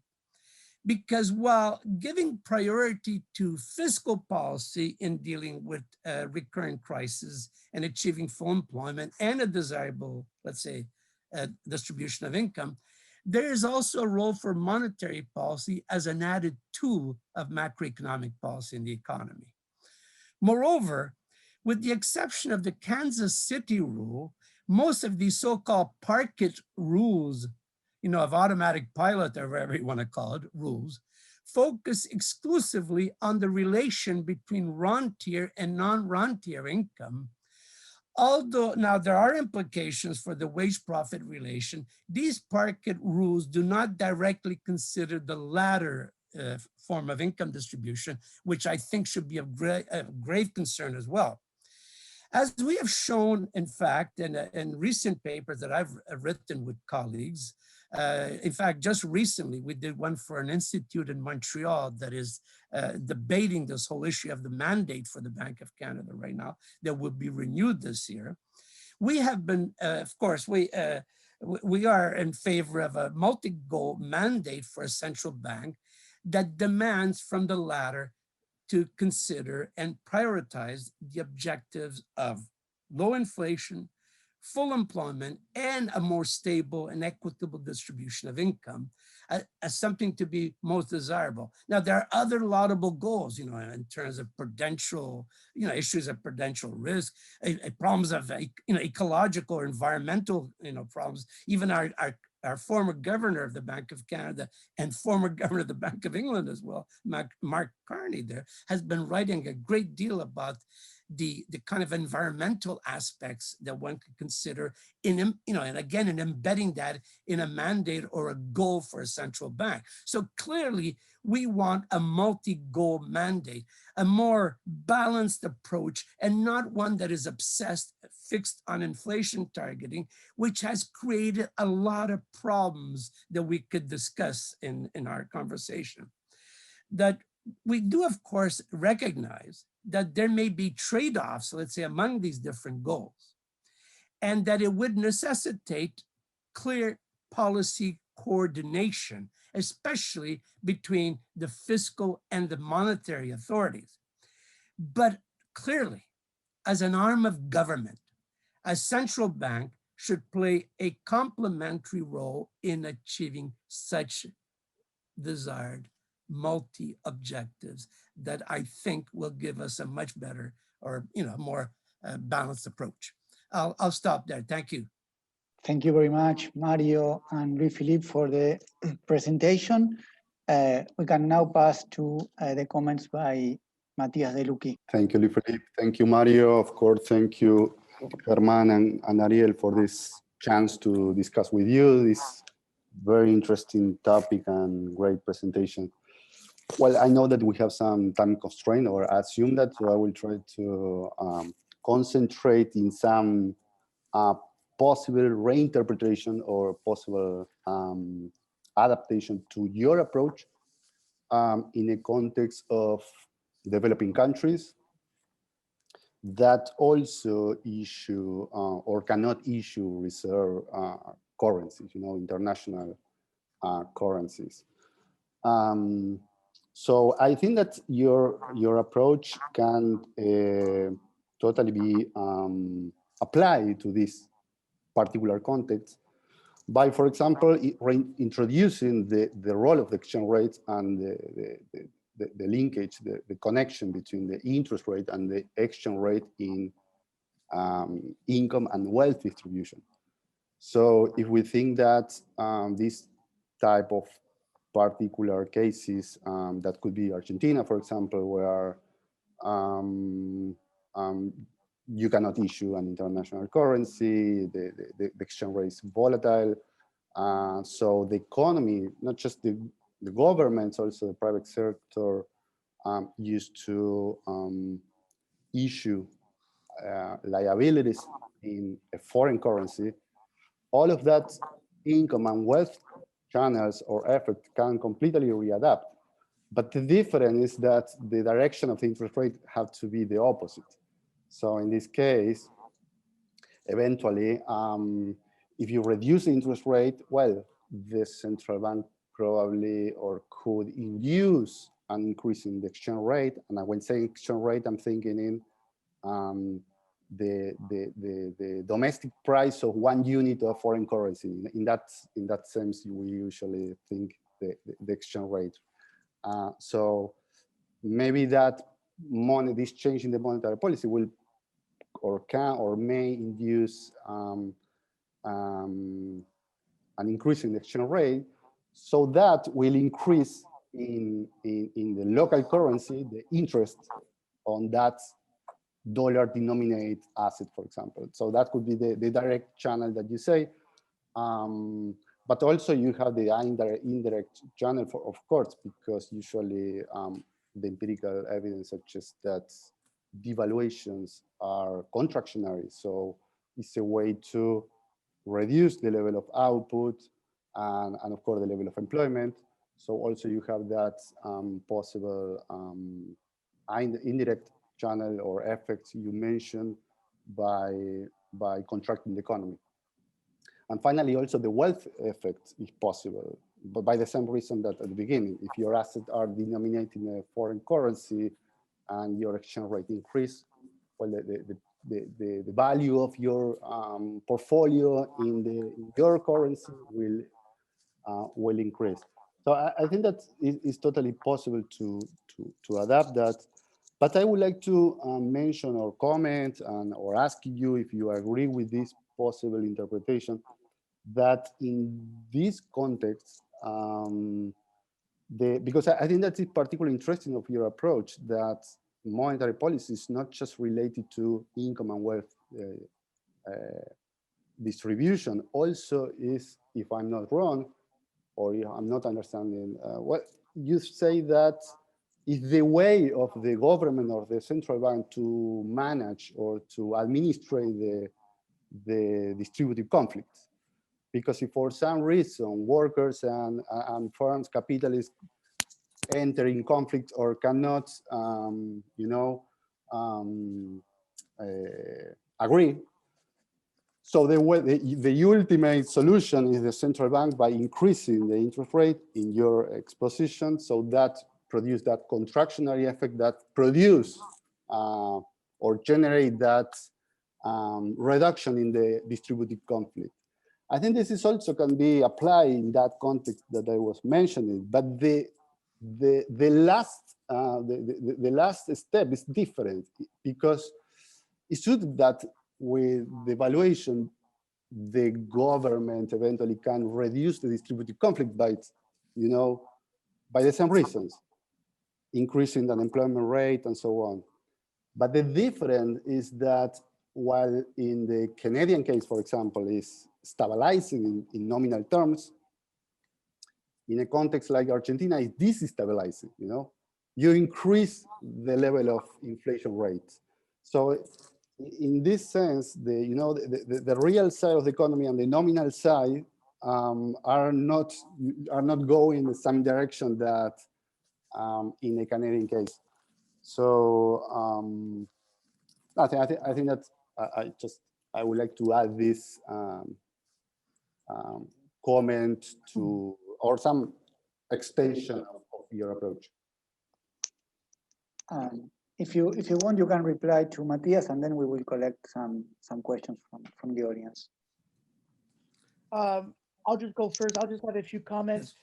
because while giving priority to fiscal policy in dealing with recurrent crises and achieving full employment and a desirable, let's say, distribution of income, there is also a role for monetary policy as an added tool of macroeconomic policy in the economy. Moreover, with the exception of the Kansas City rule, most of these so-called parquet rules, of automatic pilot or whatever you want to call it, rules, focus exclusively on the relation between rentier and non-rentier income. Although now there are implications for the wage profit relation, these parquet rules do not directly consider the latter form of income distribution, which I think should be of grave concern as well. As we have shown, in fact, in recent papers that I've written with colleagues, In fact, just recently, we did one for an institute in Montreal that is debating this whole issue of the mandate for the Bank of Canada right now that will be renewed this year. We have been, of course, we are in favor of a multi-goal mandate for a central bank that demands from the latter to consider and prioritize the objectives of low inflation, full employment, and a more stable and equitable distribution of income as something to be most desirable. Now, there are other laudable goals, in terms of prudential, issues of prudential risk, problems of, ecological or environmental, problems. Even our former governor of the Bank of Canada and former governor of the Bank of England as well, Mark Carney there, has been writing a great deal about the kind of environmental aspects that one could consider and again, in embedding that in a mandate or a goal for a central bank. So clearly, we want a multi-goal mandate, a more balanced approach, and not one that is fixed on inflation targeting, which has created a lot of problems that we could discuss in our conversation. That we do, of course, recognize that there may be trade-offs, let's say, among these different goals, and that it would necessitate clear policy coordination, especially between the fiscal and the monetary authorities. But clearly, as an arm of government, a central bank should play a complementary role in achieving such desired multi-objectives that I think will give us a much better or more balanced approach. I'll stop there. Thank you. Thank you very much, Mario and Louis-Philippe, for the presentation. We can now pass to the comments by Matías De Lucchi. Thank you, Louis-Philippe. Thank you, Mario. Of course, thank you, Germán and Ariel, for this chance to discuss with you this very interesting topic and great presentation. Well, I know that we have some time constraint, or I assume that, so I will try to concentrate in some possible reinterpretation or possible adaptation to your approach in a context of developing countries that also issue or cannot issue reserve currencies, international currencies. So I think that your approach can totally be applied to this particular context by, for example, introducing the role of the exchange rate and the linkage, the connection between the interest rate and the exchange rate in income and wealth distribution. So if we think that this type of particular cases, that could be Argentina, for example, where you cannot issue an international currency, the exchange rate is volatile. So the economy, not just the governments, also the private sector, used to issue liabilities in a foreign currency. All of that income and wealth channels or effort can completely readapt. But the difference is that the direction of the interest rate have to be the opposite. So in this case, eventually, if you reduce the interest rate, well, the central bank probably or could induce an increase in the exchange rate. And when saying exchange rate, I'm thinking in the domestic price of one unit of foreign currency. In that sense, we usually think the exchange rate. So maybe that this change in the monetary policy will or can or may induce an increase in the exchange rate, so that will increase in the local currency the interest on that dollar-denominated asset, for example. So that could be the direct channel that you say. But also you have the indirect channel, of course, because usually the empirical evidence suggests that devaluations are contractionary. So it's a way to reduce the level of output, and of course the level of employment. So also you have that possible indirect channel or effects you mentioned by contracting the economy. And finally, also the wealth effect is possible, but by the same reason that at the beginning, if your assets are denominated in a foreign currency and your exchange rate increase, well, the value of your portfolio in your currency will increase. So I think that it's totally possible to adapt that. But I would like to mention or comment or ask you if you agree with this possible interpretation, that in this context, because I think that it's particularly interesting of your approach, that monetary policy is not just related to income and wealth distribution, also is, if I'm not wrong, or I'm not understanding, what you say that is the way of the government or the central bank to manage or to administrate the distributive conflicts. Because if for some reason workers and firms, capitalists enter in conflict or cannot, agree, so the ultimate solution is the central bank by increasing the interest rate in your exposition, so that produce that contractionary effect that produce or generate that reduction in the distributive conflict. I think this is also can be applied in that context that I was mentioning, but the last step is different, because it's true that with the valuation, the government eventually can reduce the distributive conflict by, by the same reasons, increasing the unemployment rate and so on. But the difference is that while in the Canadian case, for example, is stabilizing in nominal terms, in a context like Argentina, is destabilizing, you increase the level of inflation rate. So in this sense, the real side of the economy and the nominal side are not going the same direction that in the Canadian case. So I think that I would like to add this comment to, or some extension of your approach. If you want, you can reply to Matthias, and then we will collect some questions from the audience. I'll just go first. I'll just have a few comments.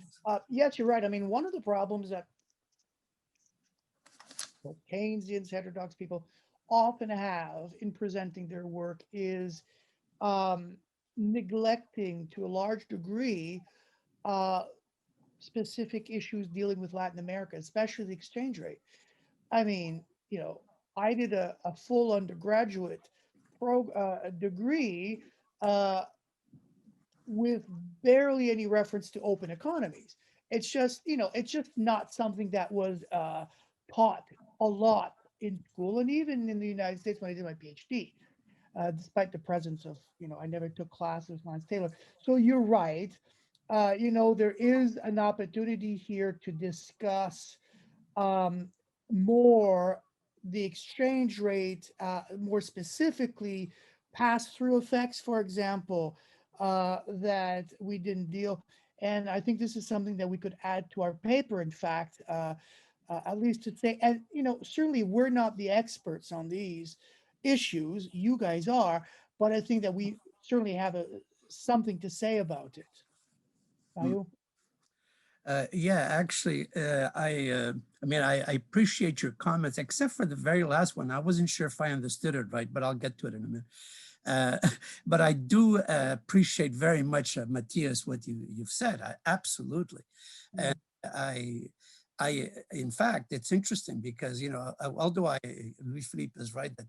Yes, you're right. I mean, one of the problems that Keynesians, heterodox people often have in presenting their work is neglecting to a large degree specific issues dealing with Latin America, especially the exchange rate. I mean, I did a full undergraduate degree with barely any reference to open economies. It's just, it's just not something that was taught a lot in school, and even in the United States when I did my PhD, despite the presence of, I never took classes with Lance Taylor. So you're right. There is an opportunity here to discuss more the exchange rate, more specifically pass-through effects, for example, that we didn't deal. And I think this is something that we could add to our paper, in fact, at least to say, and certainly we're not the experts on these issues, you guys are, but I think that we certainly have something to say about it. Mario? Yeah, actually, I appreciate your comments, except for the very last one. I wasn't sure if I understood it right, but I'll get to it in a minute. But I do appreciate very much, Matthias, what you've said. Absolutely. And in fact, it's interesting because, although Louis-Philippe is right that,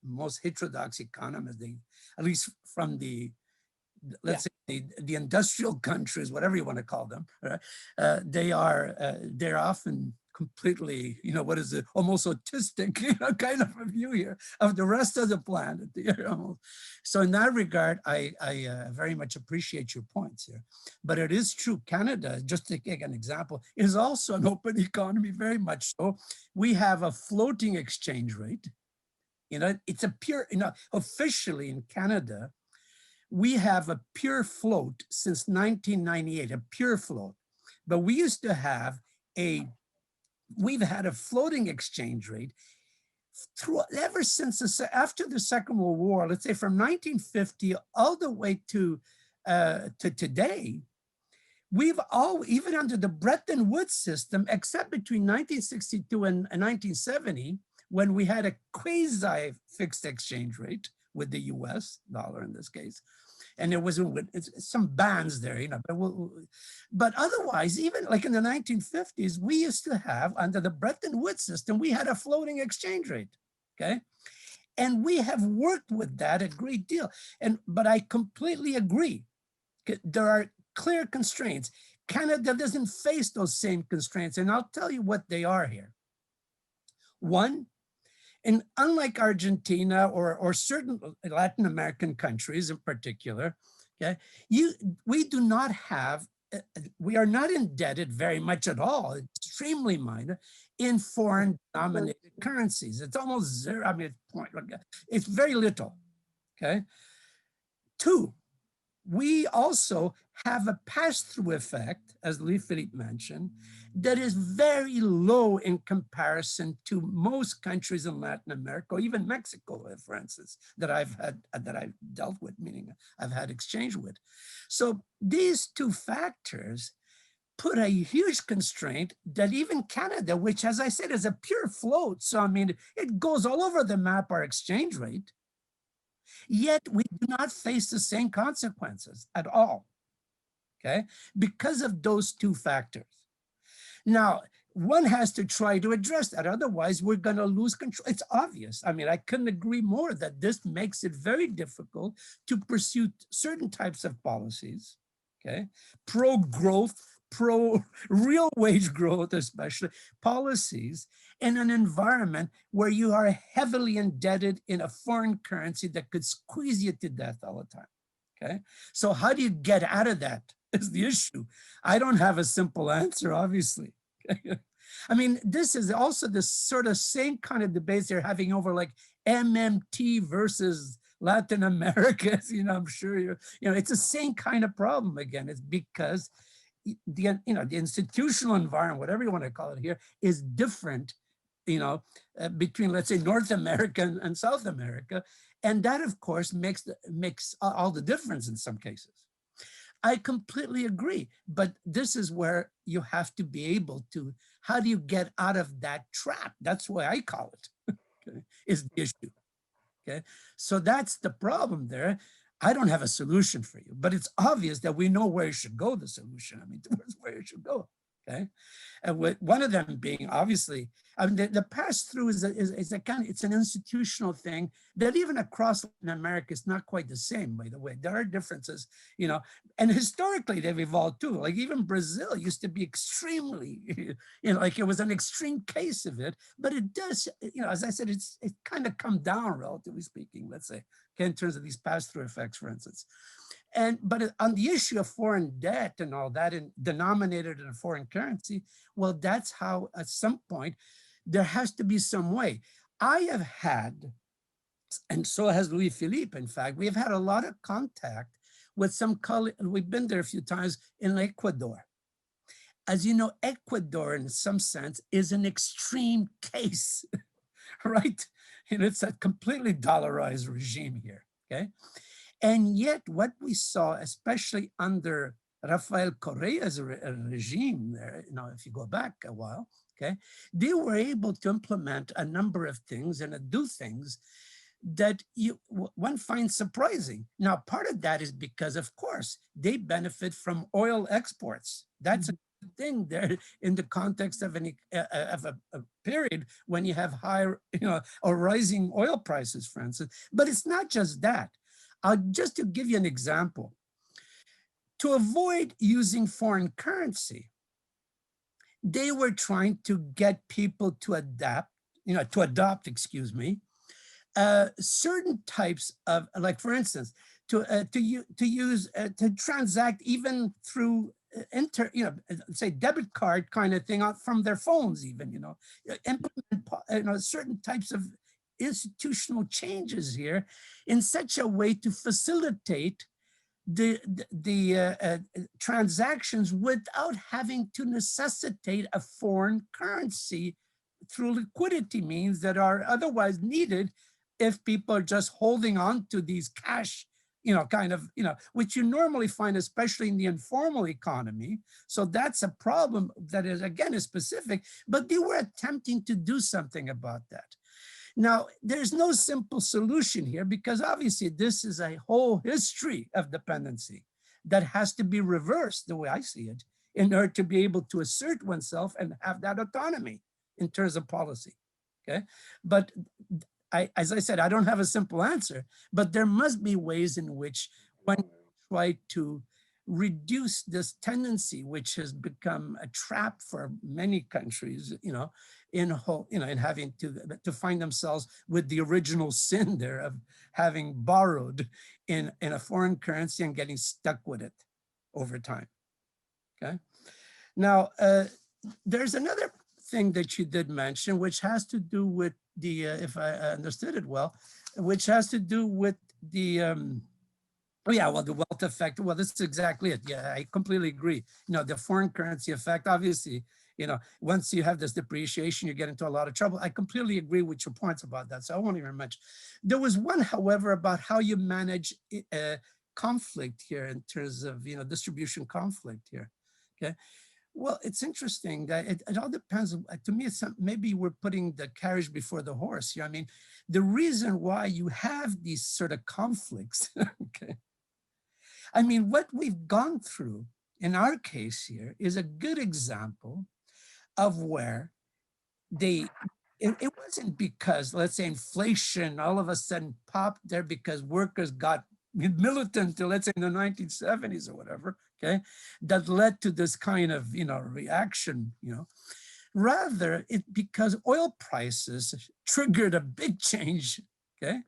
most heterodox economists, at least from the, let's say the industrial countries, whatever you want to call them, right? They're often completely, what is it, almost autistic, kind of a view here of the rest of the planet. So in that regard, I very much appreciate your points here. But it is true, Canada, just to take an example, is also an open economy, very much so. We have a floating exchange rate. It's a pure, officially in Canada, we have a pure float since 1998, a pure float. But we used to have we've had a floating exchange rate ever since after the Second World War, let's say from 1950 all the way to today. We've even under the Bretton Woods system, except between 1962 and 1970, when we had a quasi fixed exchange rate with the US dollar in this case. And there was some bands there, but otherwise, even like in the 1950s, we used to have, under the Bretton Woods system, we had a floating exchange rate, okay? And we have worked with that a great deal. But I completely agree. There are clear constraints. Canada doesn't face those same constraints, and I'll tell you what they are here. One, and unlike Argentina or certain Latin American countries in particular, okay, we do not have, we are not indebted very much at all, extremely minor, in foreign denominated currencies. It's almost zero, I mean, it's very little, okay? Two, we also have a pass-through effect, as Louis-Philippe mentioned, that is very low in comparison to most countries in Latin America, or even Mexico, for instance, that I've dealt with, meaning I've had exchange with. So these two factors put a huge constraint that even Canada, which, as I said, is a pure float, so I mean, it goes all over the map, our exchange rate, yet we do not face the same consequences at all, okay? Because of those two factors. Now, one has to try to address that, otherwise we're gonna lose control. It's obvious. I mean, I couldn't agree more that this makes it very difficult to pursue certain types of policies, okay? Pro-growth, pro-real wage growth, especially, policies in an environment where you are heavily indebted in a foreign currency that could squeeze you to death all the time, okay? So how do you get out of that is the issue. I don't have a simple answer, obviously. I mean, this is also the sort of same kind of debates they're having over like MMT versus Latin America. I'm sure it's the same kind of problem again. It's because the institutional environment, whatever you want to call it here, is different, between, let's say, North America and South America. And that, of course, makes all the difference in some cases. I completely agree, but this is where you have to be able to, how do you get out of that trap? That's why I call it, okay, is the issue, okay? So that's the problem there. I don't have a solution for you, but it's obvious that we know where you should go, the solution, I mean, towards where you should go, okay? And with one of them being, obviously, I mean, the pass-through is a kind of, it's an institutional thing that even across Latin America is not quite the same, by the way. There are differences, and historically they've evolved too. Like even Brazil used to be extremely, like it was an extreme case of it, but it does, as I said, it kind of come down, relatively speaking, let's say, okay, in terms of these pass-through effects, for instance. But on the issue of foreign debt and all that, and denominated in a foreign currency, well, that's how at some point there has to be some way. I have had, and so has Louis-Philippe, in fact, we've had a lot of contact with some colleagues, we've been there a few times in Ecuador. As you know, Ecuador, in some sense, is an extreme case, right? It's a completely dollarized regime here, okay? And yet what we saw, especially under Rafael Correa's regime there, if you go back a while, okay, they were able to implement a number of things and do things that one finds surprising. Now, part of that is because, of course, they benefit from oil exports. That's a thing there in the context of a period when you have high, or rising oil prices, for instance. But it's not just that. Just to give you an example, to avoid using foreign currency, they were trying to get people to adapt, to adopt, excuse me, certain types of, like for instance, to transact even through say debit card kind of thing from their phones, even, implement, certain types of institutional changes here in such a way to facilitate the transactions without having to necessitate a foreign currency through liquidity means that are otherwise needed if people are just holding on to these cash, which you normally find, especially in the informal economy. So that's a problem that is, again, is specific, but they were attempting to do something about that. Now, there's no simple solution here because obviously this is a whole history of dependency that has to be reversed, the way I see it, in order to be able to assert oneself and have that autonomy in terms of policy, okay? But as I said, I don't have a simple answer, but there must be ways in which one try to reduce this tendency, which has become a trap for many countries, in having to find themselves with the original sin there of having borrowed in a foreign currency and getting stuck with it over time. Okay. Now, there's another thing that you did mention, which has to do with the, if I understood it well, which has to do with the, the wealth effect. Well, this is exactly it. Yeah, I completely agree. The foreign currency effect, obviously, once you have this depreciation, you get into a lot of trouble. I completely agree with your points about that, so I won't even mention. There was one, however, about how you manage conflict here in terms of, distribution conflict here, okay? Well, it's interesting that it all depends. To me, it's maybe we're putting the carriage before the horse here. I mean, the reason why you have these sort of conflicts, okay? I mean, what we've gone through in our case here is a good example of where it wasn't because, let's say, inflation all of a sudden popped there because workers got militant, let's say in the 1970s or whatever, okay, that led to this kind of, reaction, rather because oil prices triggered a big change, okay,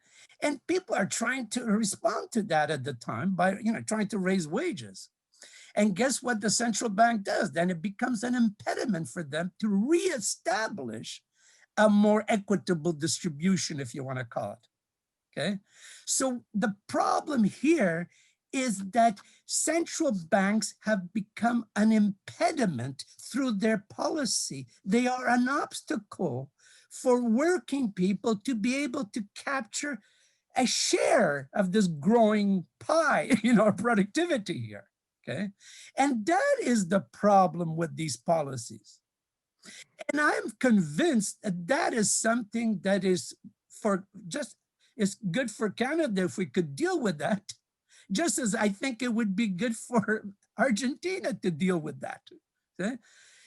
and people are trying to respond to that at the time by, trying to raise wages. And guess what the central bank does? Then it becomes an impediment for them to reestablish a more equitable distribution, if you want to call it. Okay, so the problem here is that central banks have become an impediment through their policy. They are an obstacle for working people to be able to capture a share of this growing pie, productivity here. Okay, and that is the problem with these policies. And I'm convinced that that is something that is it's good for Canada if we could deal with that, just as I think it would be good for Argentina to deal with that. Okay?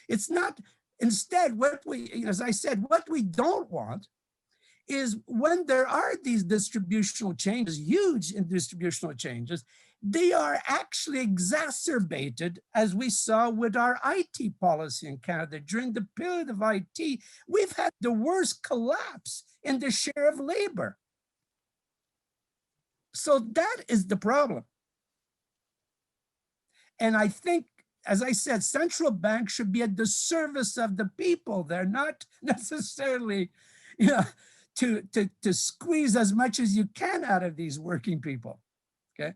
It's not, instead, as I said, what we don't want is when there are these distributional changes, huge distributional changes, they are actually exacerbated, as we saw with our IT policy in Canada. During the period of IT, we've had the worst collapse in the share of labor. So that is the problem. And I think, as I said, central banks should be at the service of the people. They're not necessarily, to squeeze as much as you can out of these working people. Okay,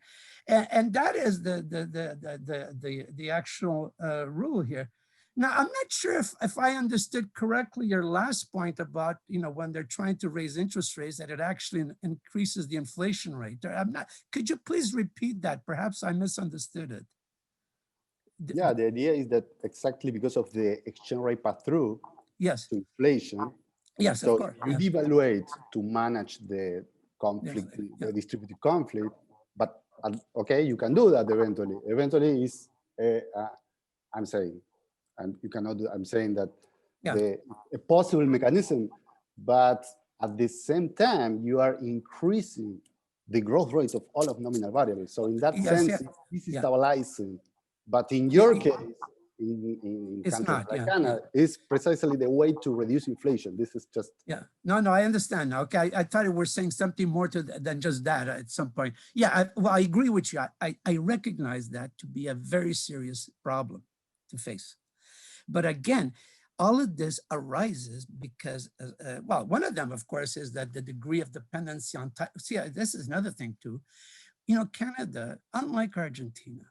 and that is the actual rule here. Now, I'm not sure if I understood correctly your last point about, when they're trying to raise interest rates, that it actually increases the inflation rate. I'm not. Could you please repeat that? Perhaps I misunderstood it. Yeah, the idea is that exactly because of the exchange rate pass-through yes. to inflation. Yes, so of course. You devaluate to manage the conflict, yes. the distributive conflict. But okay, you can do that eventually. Eventually is, I'm saying, and you cannot do, I'm saying that a possible mechanism, but at the same time, you are increasing the growth rate of all of nominal variables. So in that sense, this is stabilizing. But in your case, in It's countries not, like yeah, Canada is precisely the way to reduce inflation. This is just No, I understand now. Okay, I thought you were saying something more than just that at some point. Yeah, well, I agree with you. I recognize that to be a very serious problem to face. But again, all of this arises because, well, one of them, of course, is that the degree of dependency on time. See, this is another thing too. You know, Canada, unlike Argentina,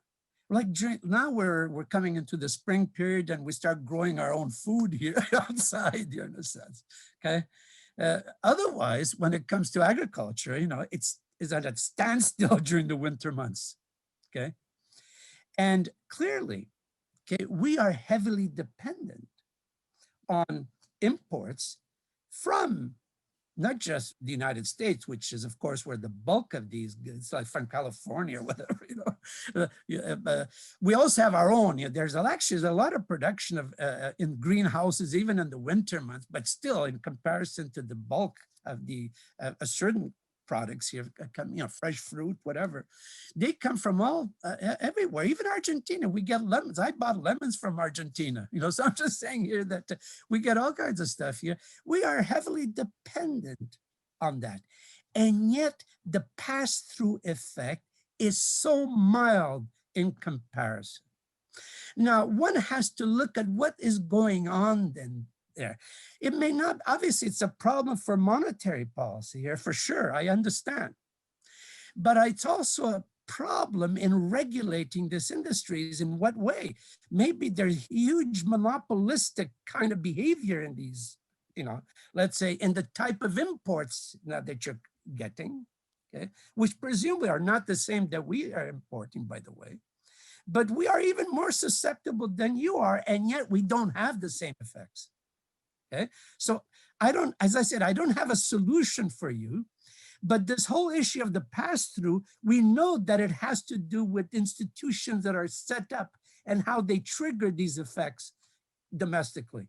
like now we're coming into the spring period and we start growing our own food here outside, you know, in a sense, okay? Otherwise, when it comes to agriculture, you know, it's at a standstill during the winter months, okay? And clearly, okay, we are heavily dependent on imports from not just the United States, which is, of course, where the bulk of these goods, like from California or whatever, you know. We also have our own. You know, there's actually a lot of production of in greenhouses, even in the winter months, but still, in comparison to the bulk of the certain products here, you know, fresh fruit, whatever, they come from all everywhere. Even Argentina, we get lemons. I bought lemons from Argentina, you know. So I'm just saying here that we get all kinds of stuff here. We are heavily dependent on that, and yet the pass-through effect is so mild in comparison. Now, one has to look at what is going on then there. It may not, obviously it's a problem for monetary policy here, for sure, I understand. But it's also a problem in regulating these industries. In what way? Maybe there's huge monopolistic kind of behavior in these, you know, let's say in the type of imports that you're getting, okay, which presumably are not the same that we are importing, by the way. But we are even more susceptible than you are, and yet we don't have the same effects. Okay, so as I said, I don't have a solution for you, but this whole issue of the pass-through, we know that it has to do with institutions that are set up and how they trigger these effects domestically.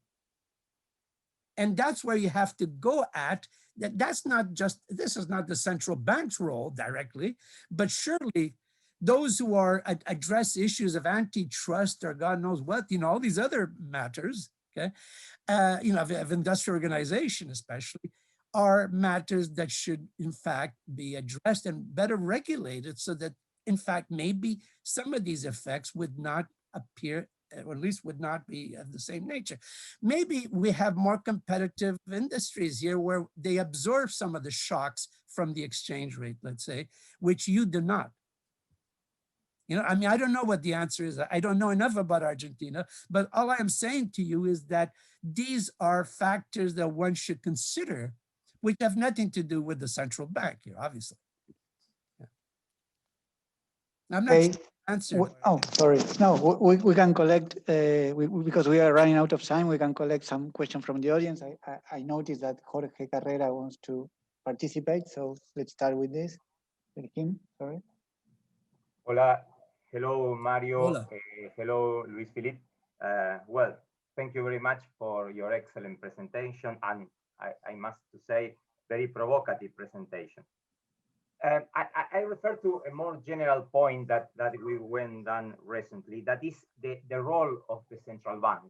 And that's where you have to go at. That's not just, this is not the central bank's role directly, but surely those who are address issues of antitrust or God knows what, you know, all these other matters, okay, you know, of industrial organization especially, are matters that should in fact be addressed and better regulated so that in fact maybe some of these effects would not appear, or at least would not be of the same nature. Maybe we have more competitive industries here where they absorb some of the shocks from the exchange rate, let's say, which you do not. You know, I mean, I don't know what the answer is. I don't know enough about Argentina, but all I am saying to you is that these are factors that one should consider, which have nothing to do with the central bank here, obviously. Yeah. I'm not sure answer. Oh, sorry. No, we can collect, because we are running out of time, we can collect some questions from the audience. I noticed that Jorge Carrera wants to participate, so let's start with this. With him, sorry. Hola. Hello, Mario. Hola. Hello, Louis-Philippe. Well, thank you very much for your excellent presentation, and I must say, very provocative presentation. I refer to a more general point that we went on recently, that is the role of the central bank.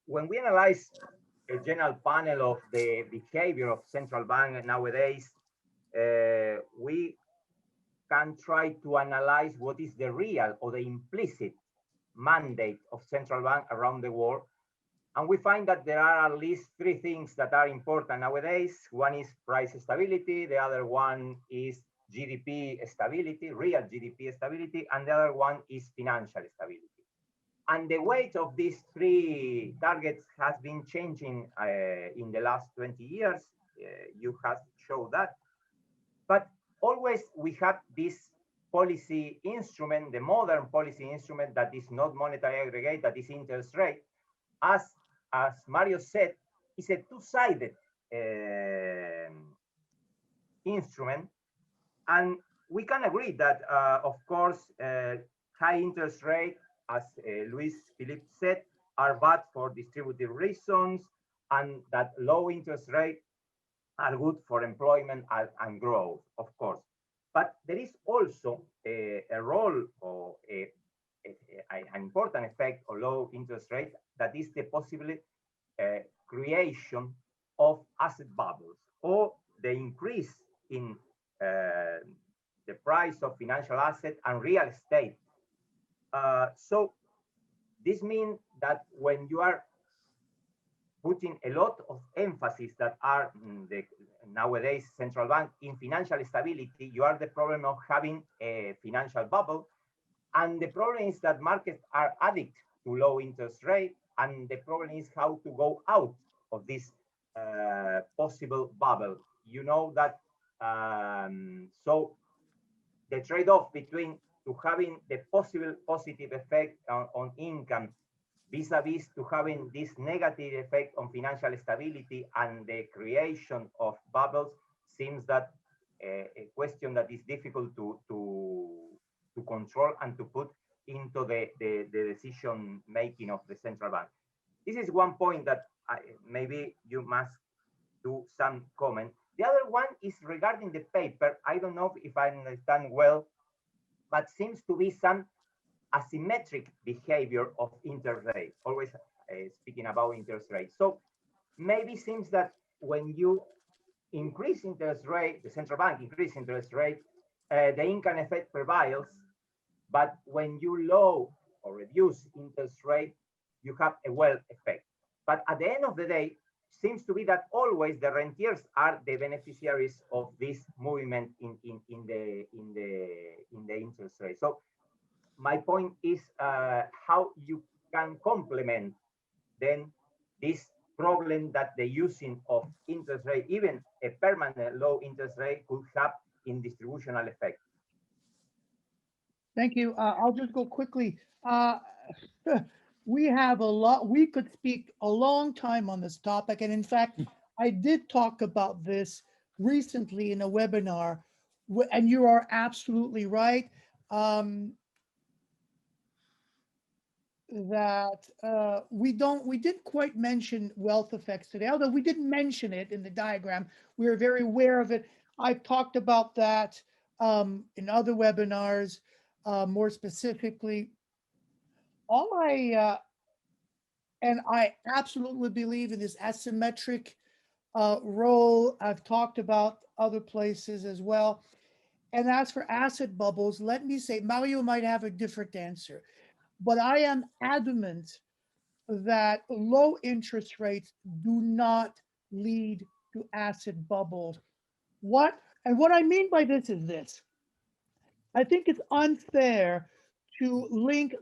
When we analyze a general panel of the behavior of central bank nowadays, we can try to analyze what is the real or the implicit mandate of central bank around the world. And we find that there are at least three things that are important nowadays. One is price stability, the other one is GDP stability, real GDP stability, and the other one is financial stability. And the weight of these three targets has been changing in the last 20 years. You have shown that. But always we have this policy instrument, the modern policy instrument that is not monetary aggregate, that is interest rate. As Mario said, it's a two-sided instrument. And we can agree that, of course, high interest rate, as Louis-Philippe said, are bad for distributive reasons, and that low interest rate are good for employment and growth, of course. But there is also a role or a an important effect of low interest rate, that is the possible creation of asset bubbles, or the increase in the price of financial assets and real estate. So this means that when you are putting a lot of emphasis that are the nowadays central bank in financial stability, you are the problem of having a financial bubble. And the problem is that markets are addicted to low interest rate. And the problem is how to go out of this possible bubble. You know that, so the trade-off between to having the possible positive effect on income vis-a-vis to having this negative effect on financial stability and the creation of bubbles seems that a question that is difficult to control and to put into the decision making of the central bank. This is one point that maybe you must do some comment. The other one is regarding the paper. I don't know if I understand well, but seems to be some asymmetric behavior of interest rate, always speaking about interest rate. So maybe seems that when you increase interest rate, the central bank increase interest rate, the income effect prevails, but when you low or reduce interest rate, you have a wealth effect. But at the end of the day, seems to be that always the rentiers are the beneficiaries of this movement in the interest rate. So my point is how you can complement then this problem that the using of interest rate, even a permanent low interest rate, could have in distributional effect. Thank you. I'll just go quickly. We have a lot, we could speak a long time on this topic. And in fact, I did talk about this recently in a webinar, and you are absolutely right. That we didn't quite mention wealth effects today, although we didn't mention it in the diagram. We are very aware of it. I've talked about that in other webinars, more specifically. And I absolutely believe in this asymmetric role. I've talked about other places as well. And as for asset bubbles, let me say, Mario might have a different answer, but I am adamant that low interest rates do not lead to asset bubbles. What I mean by this is this. I think it's unfair to link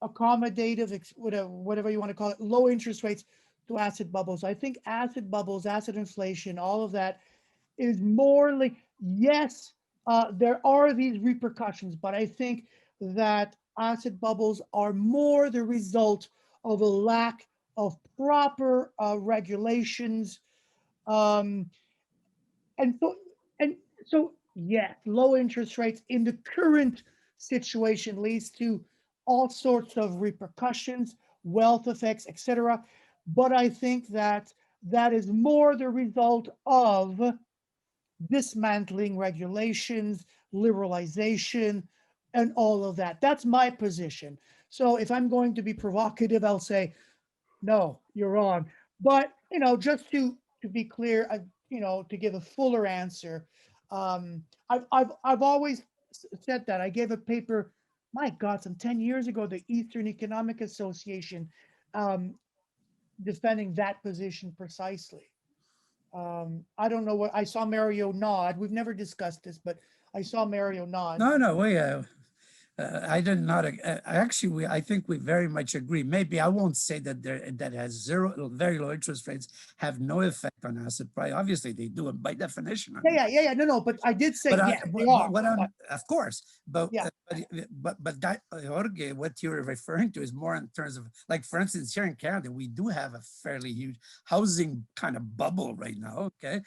accommodative, whatever you want to call it, low interest rates to asset bubbles. I think asset bubbles, asset inflation, all of that is more like, yes, there are these repercussions, but I think that asset bubbles are more the result of a lack of proper regulations. And so, yes, low interest rates in the current situation leads to all sorts of repercussions, wealth effects, etc. But I think that that is more the result of dismantling regulations, liberalization, and all of that. That's my position. So if I'm going to be provocative, I'll say, no, you're wrong. But, just to be clear, to give a fuller answer, I've always said that. I gave a paper, my God, some 10 years ago, the Eastern Economic Association, defending that position precisely. I don't know what, I saw Mario nod. We've never discussed this, but I saw Mario nod. No, I did not. Actually, I think we very much agree. Maybe I won't say that that has very low interest rates have no effect on asset price. Obviously, they do by definition. Yeah. No. But I did say, yeah, they are. Of course, but yeah. But Jorge, what you're referring to is more in terms of, like, for instance, here in Canada, we do have a fairly huge housing kind of bubble right now, okay,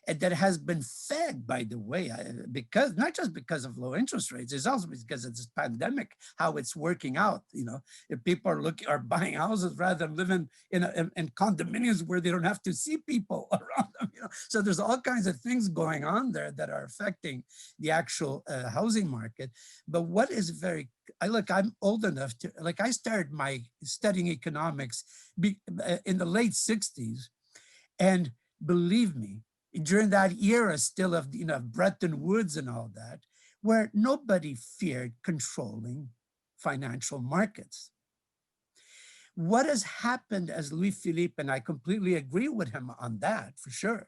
and that has been fed, by the way, because not just because of low interest rates, it's also because it's pandemic, how it's working out. You know, if people are buying houses rather than living in condominiums where they don't have to see people around them. You know, so there's all kinds of things going on there that are affecting the actual housing market. But what is very, I'm old enough to, I started my studying economics in the late 60s, and believe me, during that era still of, you know, Bretton Woods and all that, where nobody feared controlling financial markets. What has happened as Louis-Philippe, and I completely agree with him on that for sure,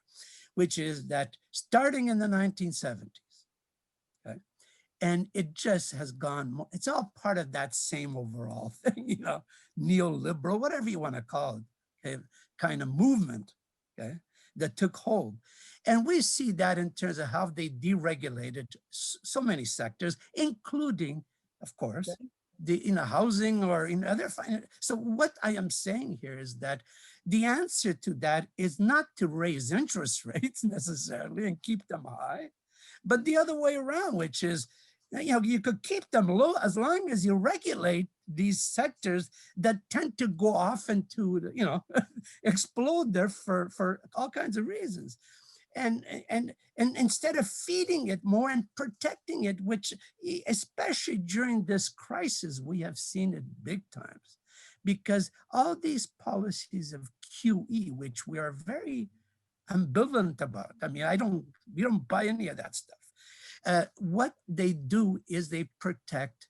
which is that starting in the 1970s, okay, and it just has gone, it's all part of that same overall thing, you know, neoliberal, whatever you want to call it, okay, kind of movement, okay, that took hold. And we see that in terms of how they deregulated so many sectors, including, of course, the, you know, housing or in other finance. So what I am saying here is that the answer to that is not to raise interest rates necessarily and keep them high, but the other way around, which is, you know, you could keep them low as long as you regulate these sectors that tend to go off into, you know, explode there for all kinds of reasons. And instead of feeding it more and protecting it, which especially during this crisis, we have seen it big times, because all these policies of QE, which we are very ambivalent about. I mean, we don't buy any of that stuff. What they do is they protect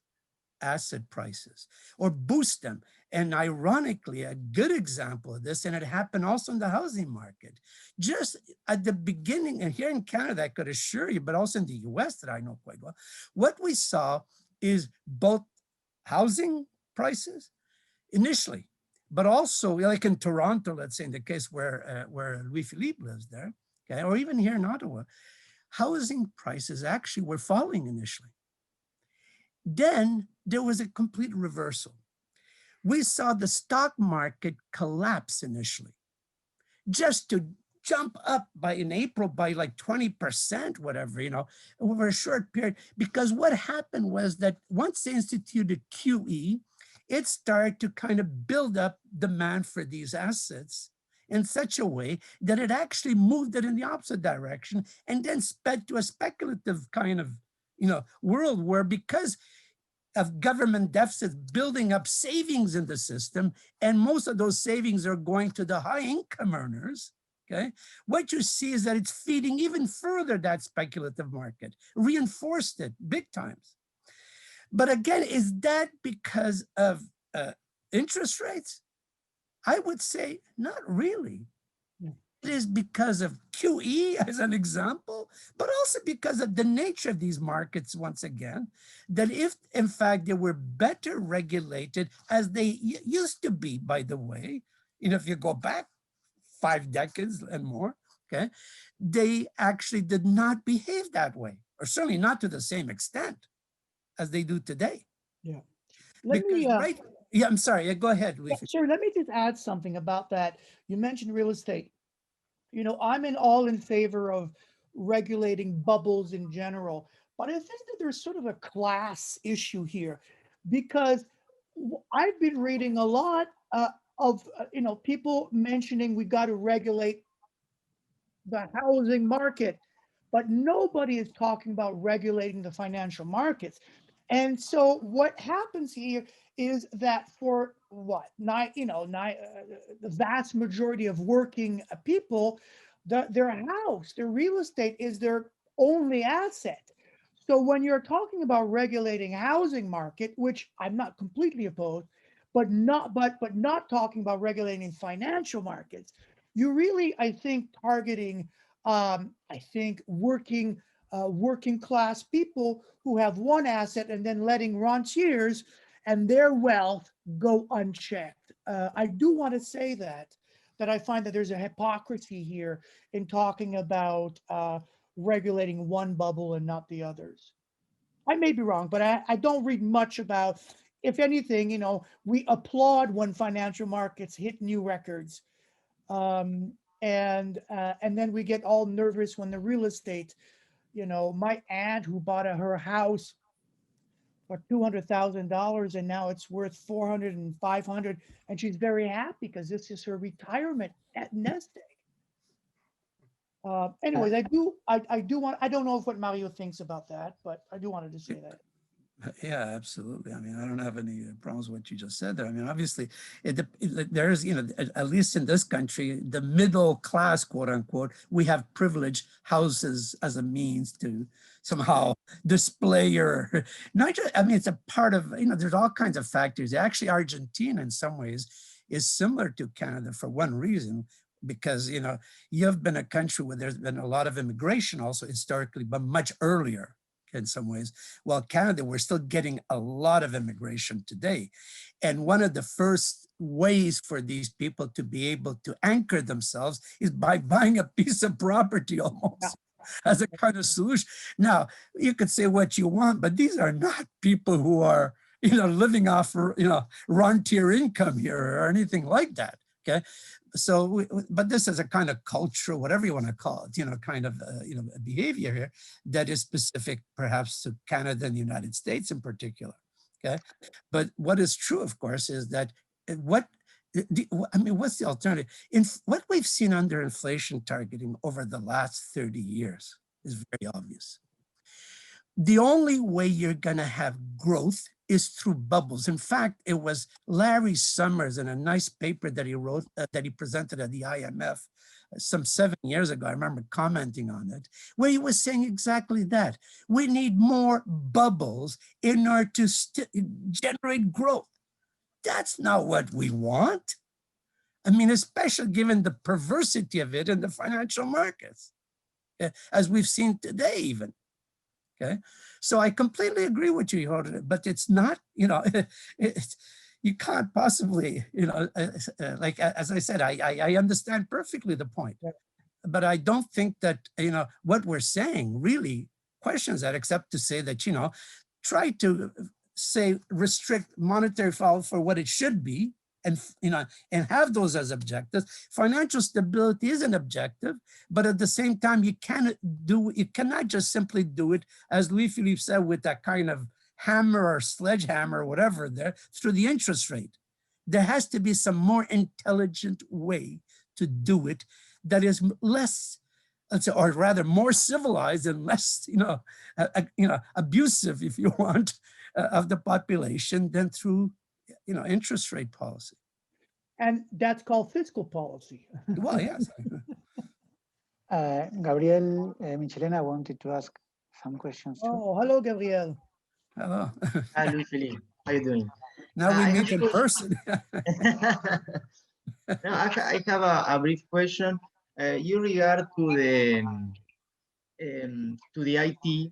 asset prices or boost them. And ironically, a good example of this, and it happened also in the housing market, just at the beginning, and here in Canada, I could assure you, but also in the US that I know quite well, what we saw is both housing prices initially, but also like in Toronto, let's say in the case where Louis-Philippe lives there, okay, or even here in Ottawa, housing prices actually were falling initially. Then there was a complete reversal. We saw the stock market collapse initially, just to jump up in April by like 20%, whatever, you know, over a short period. Because what happened was that once they instituted QE, it started to kind of build up demand for these assets in such a way that it actually moved it in the opposite direction and then sped to a speculative kind of, you know, world where, because of government deficits building up savings in the system, and most of those savings are going to the high income earners, okay? What you see is that it's feeding even further that speculative market, reinforced it big times. But again, is that because of interest rates? I would say not really. It is because of QE as an example, but also because of the nature of these markets, once again, that if in fact they were better regulated, as they used to be, by the way, you know, if you go back 5 decades and more, okay, they actually did not behave that way, or certainly not to the same extent as they do today. Yeah. Yeah, I'm sorry. Yeah, go ahead, Louis. Sure. Let me just add something about that. You mentioned real estate. You know, I'm all in favor of regulating bubbles in general, but I think that there's sort of a class issue here, because I've been reading a lot of you know, people mentioning we got to regulate the housing market, but nobody is talking about regulating the financial markets. And so what happens here is that for the vast majority of working people, their house, their real estate is their only asset. So when you're talking about regulating housing market, which I'm not completely opposed, but not talking about regulating financial markets, you really, I think, targeting working class people who have one asset and then letting rentiers and their wealth go unchecked. I do want to say that I find that there's a hypocrisy here in talking about regulating one bubble and not the others. I may be wrong, but I don't read much about. If anything, you know, we applaud when financial markets hit new records. And then we get all nervous when the real estate, you know, my aunt who bought her house for $200,000, and now it's worth 400 and 500, and she's very happy because this is her retirement at nest egg. Anyways, I don't know what Mario thinks about that, but I do wanted to say that. Yeah, absolutely. I mean, I don't have any problems with what you just said there. I mean, obviously, there's, you know, at least in this country, the middle class, quote unquote, we have privileged houses as a means to somehow display your, not just, I mean, it's a part of, you know, there's all kinds of factors. Actually, Argentina in some ways is similar to Canada for one reason, because, you know, you've been a country where there's been a lot of immigration also historically, but much earlier in some ways. While Canada, we're still getting a lot of immigration today. And one of the first ways for these people to be able to anchor themselves is by buying a piece of property almost as a kind of solution. Now, you could say what you want, but these are not people who are, you know, living off, you know, rentier income here or anything like that, okay? So, but this is a kind of culture, whatever you want to call it, you know, kind of, you know, behavior here that is specific perhaps to Canada and the United States in particular, okay? But what is true, of course, is that I mean, what's the alternative? What we've seen under inflation targeting over the last 30 years is very obvious. The only way you're going to have growth is through bubbles. In fact, it was Larry Summers in a nice paper that he wrote, that he presented at the IMF some 7 years ago. I remember commenting on it, where he was saying exactly that. We need more bubbles in order to generate growth. That's not what we want. I mean, especially given the perversity of it in the financial markets, as we've seen today even. Okay, so I completely agree with you, but it's not, you know, you can't possibly, you know, like, as I said, I understand perfectly the point, but I don't think that, you know, what we're saying really questions that, except to say that, you know, try to say, restrict monetary power for what it should be, and, you know, and have those as objectives. Financial stability is an objective, but at the same time, you cannot just simply do it, as Louis-Philippe said, with that kind of hammer or sledgehammer or whatever there, through the interest rate. There has to be some more intelligent way to do it that is less, or rather more civilized and less, you know, abusive, if you want, of the population than through, you know, interest rate policy. And that's called fiscal policy. Well, yes. Gabriel Michelena wanted to ask some questions too. Oh, hello, Gabriel. Hello. Hi, Louis-Philippe. How are you doing? Now we meet in person. No, I have a brief question. You regard to the IT, the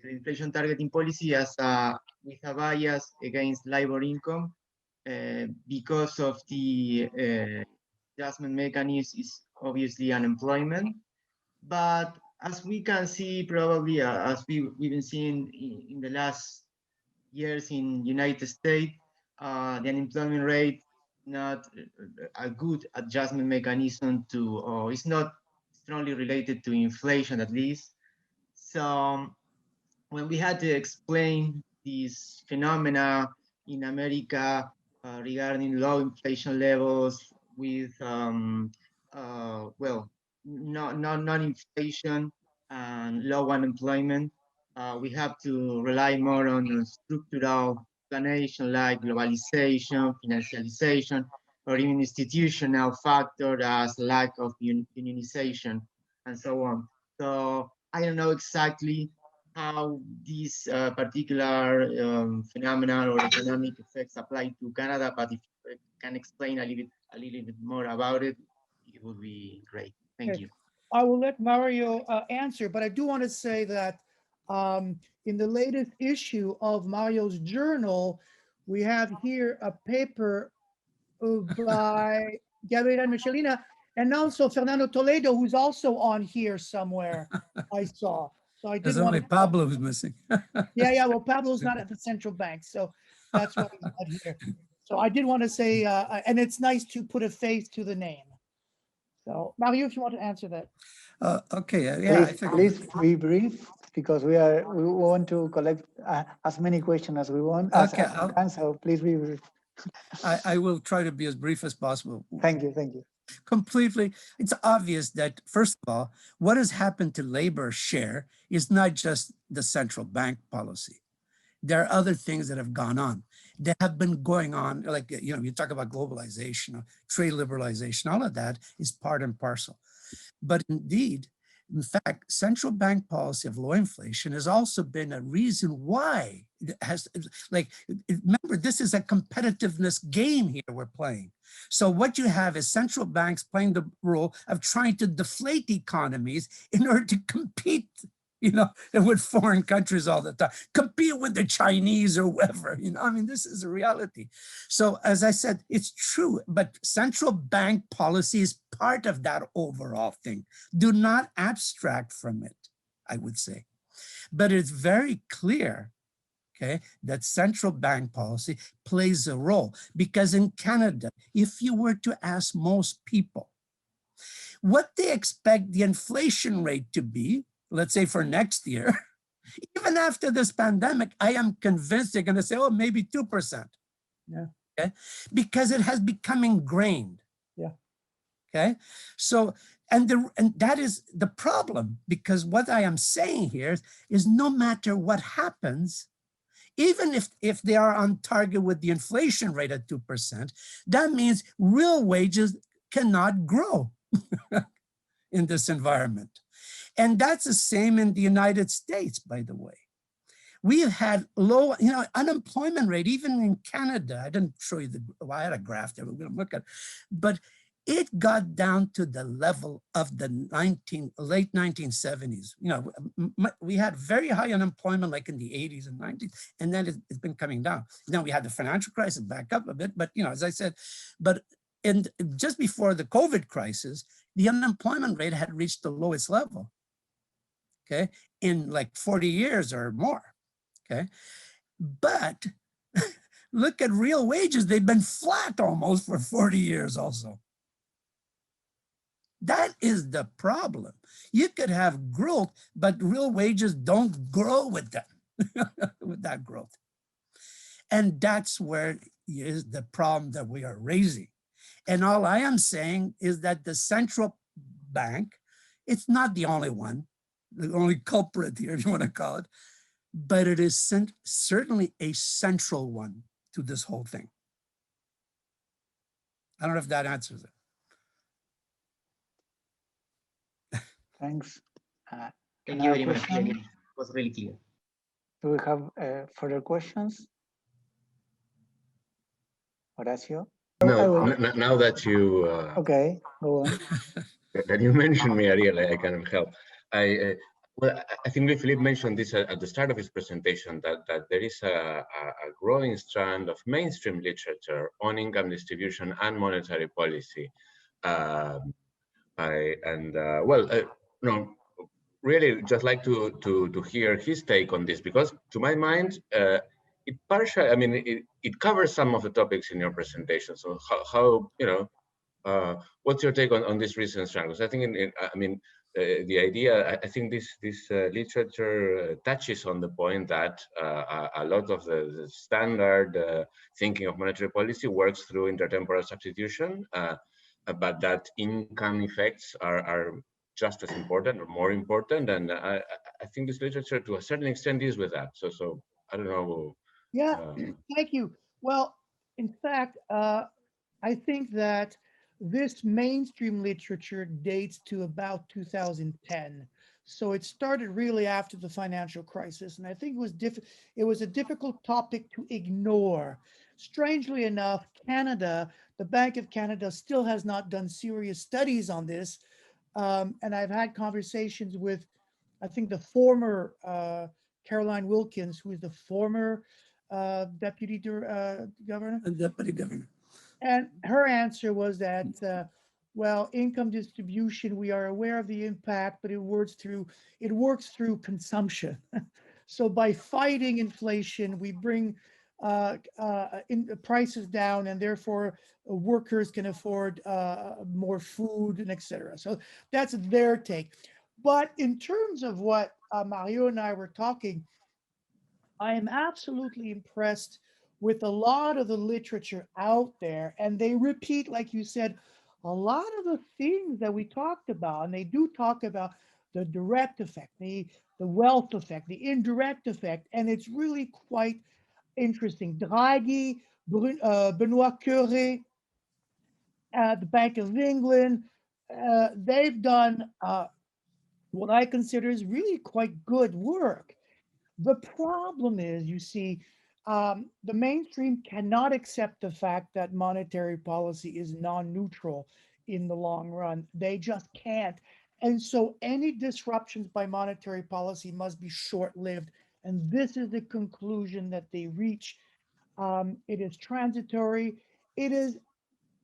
inflation targeting policy, as with a bias against labor income because of the adjustment mechanism is obviously unemployment. But as we can see, probably as we've been seeing in the last years in United States, the unemployment rate not a good adjustment mechanism to, or it's not strongly related to inflation at least. So when we had to explain these phenomena in America regarding low inflation levels with, well, non-inflation and low unemployment, we have to rely more on structural explanation like globalization, financialization, or even institutional factor as lack of unionization and so on. So I don't know exactly how these particular phenomena or economic effects apply to Canada, but if you can explain a little bit more about it, it would be great. Thank you. I will let Mario answer, but I do want to say that in the latest issue of Mario's journal, we have here a paper by Gabriel Michelena and also Fernando Toledo, who's also on here somewhere, I saw. So I did There's only Pablo who's missing. Yeah, well, Pablo's not at the central bank, so that's why he's not here. So I did want to say, and it's nice to put a face to the name. So Mario, if you want to answer that. Okay, yeah. Please be brief. because we want to collect as many questions as we want. Okay, as we can, so please be brief. I will try to be as brief as possible. Thank you. Thank you. Completely. It's obvious that, first of all, what has happened to labor share is not just the central bank policy. There are other things that have gone on. That have been going on, like, you know, you talk about globalization, trade liberalization, all of that is part and parcel. But indeed, in fact, central bank policy of low inflation has also been a reason why it has, like, remember, this is a competitiveness game here we're playing. So what you have is central banks playing the role of trying to deflate economies in order to compete, you know, with foreign countries all the time, compete with the Chinese or whoever, you know, I mean, this is a reality. So as I said, it's true, but central bank policy is part of that overall thing. Do not abstract from it, I would say. But it's very clear, okay, that central bank policy plays a role, because in Canada, if you were to ask most people what they expect the inflation rate to be, let's say for next year, even after this pandemic, I am convinced they're going to say, oh, maybe 2%. Yeah. Okay. Because it has become ingrained. Yeah. Okay. So, and that is the problem, because what I am saying here is no matter what happens, even if they are on target with the inflation rate at 2%, that means real wages cannot grow in this environment. And that's the same in the United States, by the way. We have had low, you know, unemployment rate, even in Canada. I didn't show you I had a graph there, we're going to look at, but it got down to the level of the late 1970s. You know, we had very high unemployment like in the 80s and 90s, and then it's been coming down. Then we had the financial crisis back up a bit, but, you know, as I said, but just before the COVID crisis, the unemployment rate had reached the lowest level, okay, in like 40 years or more, okay? But look at real wages. They've been flat almost for 40 years also. That is the problem. You could have growth, but real wages don't grow with them, with that growth. And that's where is the problem that we are raising. And all I am saying is that the central bank, it's not the only one, the only culprit here, if you want to call it, but it is certainly a central one to this whole thing. I don't know if that answers it. Thanks. Thank you very much. Question? It was really clear. Do we have further questions? Horacio? No, now that you okay, go on. that you mentioned me, Ariel, I cannot help. Well, I think Louis-Philippe mentioned this at the start of his presentation, that there is a growing strand of mainstream literature on income distribution and monetary policy. Really just like to hear his take on this, because to my mind, it partially, I mean, it covers some of the topics in your presentation. So how you know, what's your take on this recent strand? Because I think, the idea, I think this literature touches on the point that a lot of the standard thinking of monetary policy works through intertemporal substitution, but that income effects are just as important or more important. And I think this literature to a certain extent is with that. So I don't know. Yeah, thank you. Well, in fact, I think that this mainstream literature dates to about 2010. So it started really after the financial crisis. And I think it was a difficult topic to ignore. Strangely enough, Canada, the Bank of Canada still has not done serious studies on this. And I've had conversations with, I think, the former Caroline Wilkins, who is the former deputy governor. Deputy governor. And her answer was that, well, income distribution, we are aware of the impact, but it works through consumption. So by fighting inflation, we bring prices down, and therefore workers can afford more food and etc. So that's their take. But in terms of what Mario and I were talking, I am absolutely impressed with a lot of the literature out there, and they repeat, like you said, a lot of the things that we talked about, and they do talk about the direct effect, the wealth effect, the indirect effect, and it's really quite interesting. Draghi, Benoit Curé, the Bank of England, they've done what I consider is really quite good work. The problem is, you see, the mainstream cannot accept the fact that monetary policy is non-neutral in the long run. They just can't. And so any disruptions by monetary policy must be short-lived. And this is the conclusion that they reach. It is transitory. It is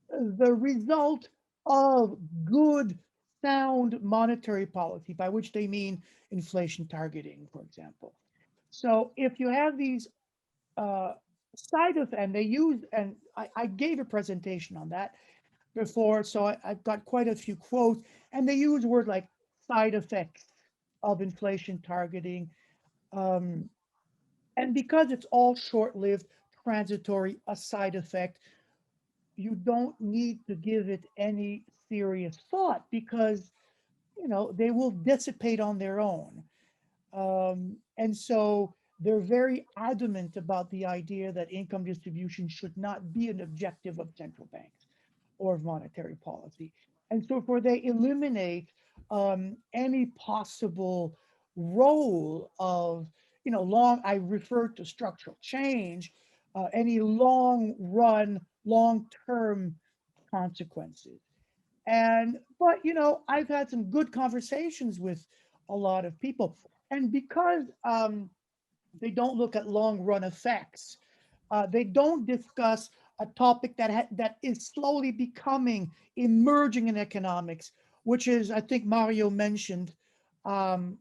the result of good, sound monetary policy, by which they mean inflation targeting, for example. So if you have these side effects, and they use, and I gave a presentation on that before, so I've got quite a few quotes, and they use words like side effects of inflation targeting. And because it's all short-lived, transitory, a side effect, you don't need to give it any serious thought because, you know, they will dissipate on their own. And so they're very adamant about the idea that income distribution should not be an objective of central banks or of monetary policy. And so for they eliminate any possible role of, you know, I referred to structural change, any long-term consequences. But, you know, I've had some good conversations with a lot of people. And because they don't look at long-run effects, they don't discuss a topic that is slowly emerging in economics, which is, I think Mario mentioned, you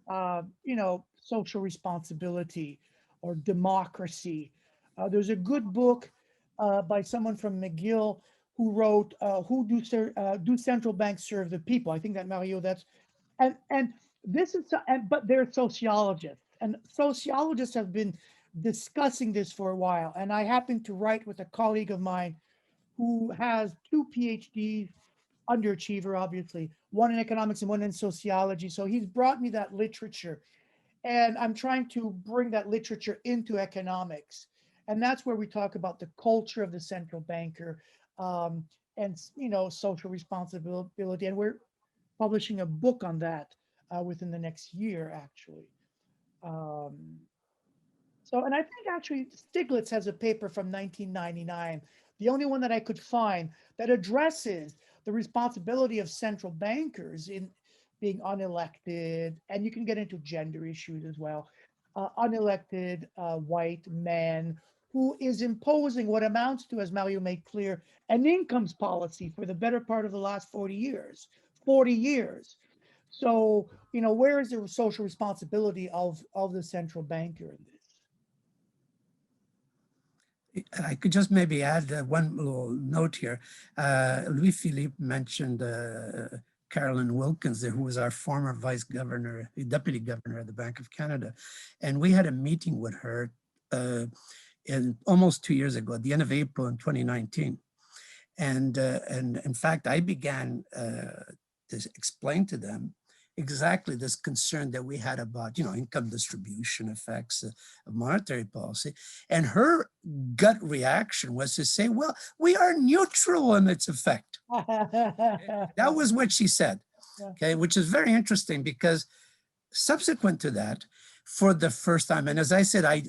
know, social responsibility or democracy. There's a good book by someone from McGill who wrote, do central banks serve the people? I think that Mario, and this is, but they're sociologists, and sociologists have been discussing this for a while. And I happen to write with a colleague of mine who has 2 PhDs, underachiever, obviously, one in economics and one in sociology. So he's brought me that literature, and I'm trying to bring that literature into economics. And that's where we talk about the culture of the central banker, and, you know, social responsibility. And we're publishing a book on that within the next year, actually. And I think actually Stiglitz has a paper from 1999, the only one that I could find that addresses the responsibility of central bankers in being unelected, and you can get into gender issues as well, unelected white men who is imposing what amounts to, as Mario made clear, an incomes policy for the better part of the last 40 years. 40 years. So, you know, where is the social responsibility of the central banker in this? I could just maybe add one little note here. Louis-Philippe mentioned Carolyn Wilkins, who was our former vice governor, deputy governor of the Bank of Canada. And we had a meeting with her almost 2 years ago, at the end of April in 2019. And in fact, I began to explain to them exactly this concern that we had about, you know, income distribution effects of monetary policy. And her gut reaction was to say, well, we are neutral in its effect. That was what she said, okay, which is very interesting because subsequent to that, for the first time, and as I said, I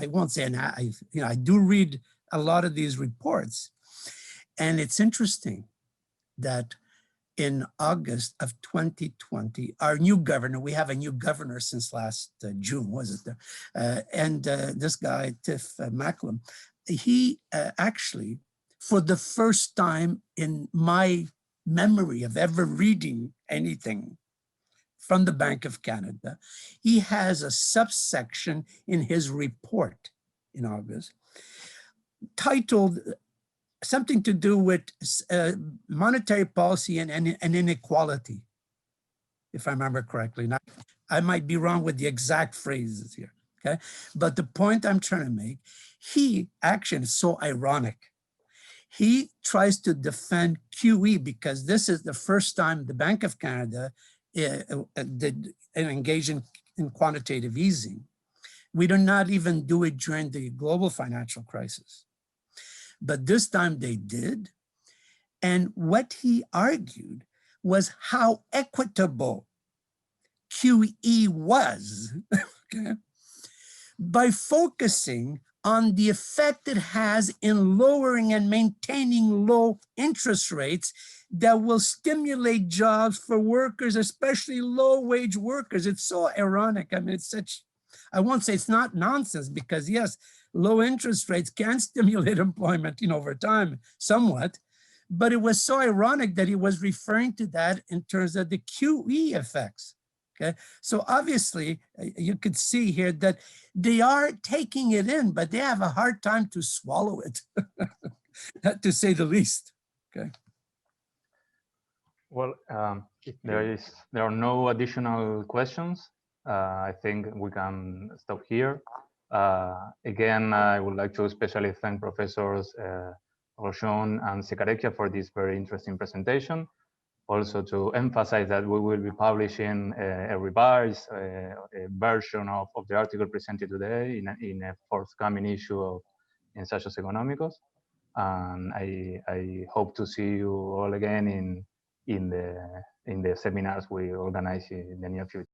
won't say, I do read a lot of these reports. And it's interesting that in August of 2020, our new governor, we have a new governor since last June, was it? And this guy, Tiff Macklem, he actually, for the first time in my memory of ever reading anything from the Bank of Canada, he has a subsection in his report in August titled something to do with monetary policy and inequality. if I remember correctly. Now, I might be wrong with the exact phrases here, okay? But the point I'm trying to make, he actually is so ironic. He tries to defend QE because this is the first time the Bank of Canada did engage in quantitative easing. We did not even do it during the global financial crisis. But this time they did. And what he argued was how equitable QE was, okay, by focusing on the effect it has in lowering and maintaining low interest rates that will stimulate jobs for workers, especially low-wage workers. It's so ironic. I mean, it's such, I won't say it's not nonsense, because yes, low interest rates can stimulate employment, over time somewhat, but it was so ironic that he was referring to that in terms of the QE effects. Okay, so obviously you could see here that they are taking it in, but they have a hard time to swallow it, to say the least. Okay. Well, if there are no additional questions, I think we can stop here. Again, I would like to especially thank Professors Rochon and Seccareccia for this very interesting presentation. Also to emphasize that we will be publishing a revised version of the article presented today in a forthcoming issue of Ensayos Económicos. And I hope to see you all again in the seminars we organize in the near future.